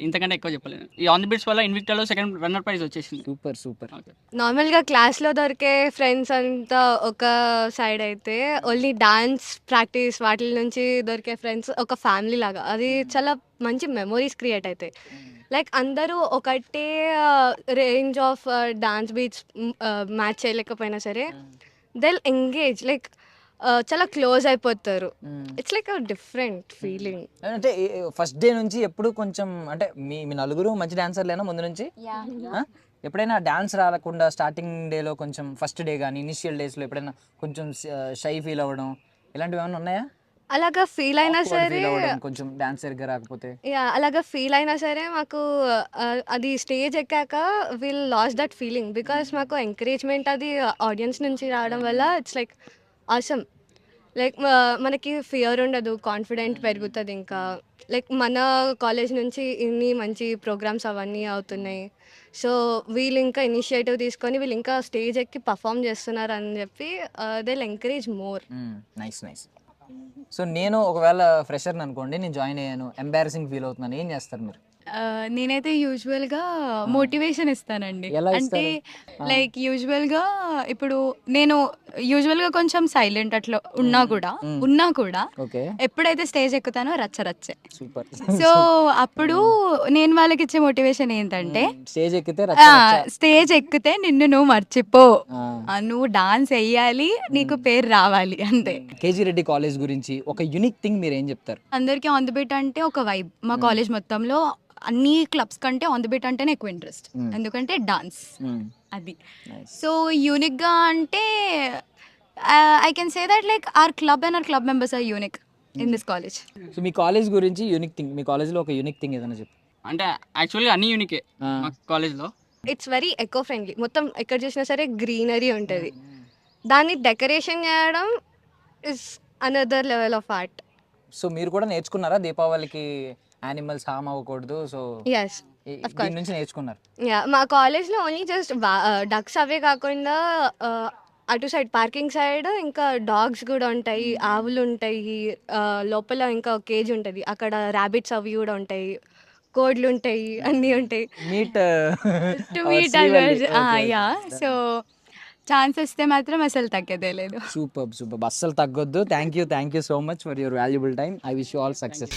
ఇంతకంటే ఎక్కువ చెప్పలేను. ఈ ఆన్ ది బిట్స్ వల్ల ఇన్విక్టాలో సెకండ్ రన్నర్ ప్రైజ్ వచ్చేసింది. Super super. నార్మల్గా క్లాస్లో దొరికే ఫ్రెండ్స్ అంతా ఒక సైడ్ అయితే ఓన్లీ డాన్స్ ప్రాక్టీస్ వాటి నుంచి దొరికే ఫ్రెండ్స్ ఒక ఫ్యామిలీ లాగా, అది చాలా మంచి మెమొరీస్ క్రియేట్ అవుతాయి. లైక్ అందరూ ఒకటే range of dance beats match చేయలేకపోయినా సరే దే ఎంగేజ్, లైక్ చాలా క్లోజ్ అయిపోతారు. It's like a different feeling. అంటే ఫస్ట్ డే నుంచి ఎప్పుడు కొంచెం అంటే మీ నలుగురు మంచి డాన్సర్లేనా ముందు నుంచి? ఎప్పుడైనా డాన్స్ రాకుండా స్టార్టింగ్ డేలో కొంచెం ఫస్ట్ డే కానీ ఇనిషియల్ డేస్లో ఎప్పుడైనా కొంచెం షై ఫీల్ అవ్వడం ఇలాంటివి ఏమైనా ఉన్నాయా? అలాగా ఫీల్ అయినా సరే కొంచెం డాన్స్ సరిగ్గా రాకపోతే అలాగా ఫీల్ అయినా సరే మాకు అది స్టేజ్ ఎక్కాక will lose that feeling, because మాకు ఎంకరేజ్మెంట్ అది ఆడియన్స్ నుంచి రావడం వల్ల ఇట్స్ లైక్ ఆసమ్. లైక్ మనకి ఫియర్ ఉండదు, కాన్ఫిడెంట్ పెరుగుతుంది. ఇంకా లైక్ మన కాలేజ్ నుంచి ఇన్ని మంచి ప్రోగ్రామ్స్ అవన్నీ అవుతున్నాయి. సో వీళ్ళు ఇంకా ఇనిషియేటివ్ తీసుకొని వీళ్ళు ఇంకా స్టేజ్ ఎక్కి పర్ఫామ్ చేస్తున్నారు అని చెప్పి they will encourage more. Nice nice. So నేను ఒకవేళ ఫ్రెషర్ని అనుకోండి, నేను జాయిన్ అయ్యాను, ఎంబారసింగ్ ఫీల్ అవుతున్నాను, ఏం చేస్తారు మీరు? నేనైతే యూజువల్గా మోటివేషన్ ఇస్తానండి. ఎలా అంటే ఇస్తారు? లైక్ యూజువల్గా ఇప్పుడు నేను యూజువల్గా కొంచెం సైలెంట్ అట్లా ఉన్నా కూడా ఓకే, ఎప్పుడైతే స్టేజ్ ఎక్కుతానో రచ్చరచ్చే. సూపర్. సో అప్పుడు నేను వాళ్ళకి ఇచ్చే మోటివేషన్ ఏంటంటే స్టేజ్ ఎక్కితే స్టేజ్ ఎక్కితే నిన్ను నువ్వు మర్చిపో, నువ్వు డాన్స్ వేయాలి, నీకు పేరు రావాలి అంతే. కేజీ రెడ్డి కాలేజ్ గురించి ఒక యూనిక్ థింగ్ మీరు ఏం చెప్తారు? అందరికీ ఆన్ ది బీట్ అంటే ఒక వైబ్. మా కాలేజ్ మొత్తంలో అన్ని క్లబ్స్ కంటే ఆన్ ది బీట్ అంటేనే ఎక్కువ ఇంట్రెస్ట్, ఎందుకంటే డాన్స్ అది. సో యూనిక్గా అంటే I can say that like our club and our club members are unique in this college. So మీ కాలేజ్ గురించి యూనిక్ థింగ్, మీ కాలేజ్లో ఒక యూనిక్ థింగ్ ఏదైనా చెప్పు. అంటే యాక్చువల్గా అన్ని యూనికే మా కాలేజ్లో. It's very eco friendly. మొత్తం ఎక్కడ చూసినా సరే గ్రీనరీ ఉంటుంది. దాన్ని డెకరేషన్ చేయడం is another level of art. So మీరు కూడా నేర్చుకున్నారా దీపావళికి యానిమల్స్ హామ్ అవ్వకూడదు, సో Yes, of course. దీని నుంచి నేర్చుకున్నారు? మా కాలేజ్లో ఓన్లీ జస్ట్ డక్స్ అవే కాకుండా అటు సైడ్ పార్కింగ్ సైడ్ ఇంకా డాగ్స్ కూడా ఉంటాయి, ఆవులు ఉంటాయి, లోపల ఇంకా కేజ్ ఉంటుంది, అక్కడ ర్యాబిట్స్ అవి కూడా ఉంటాయి, కోడ్లు ఉంటాయి, అన్నీ ఉంటాయి. Meet to meet yeah. So chance వస్తే మాత్రం అసలు తగ్గేదే లేదు. సూపర్ సూపర్, అస్సలు తగ్గొద్దు. Thank you so much for your valuable time. I wish you all success.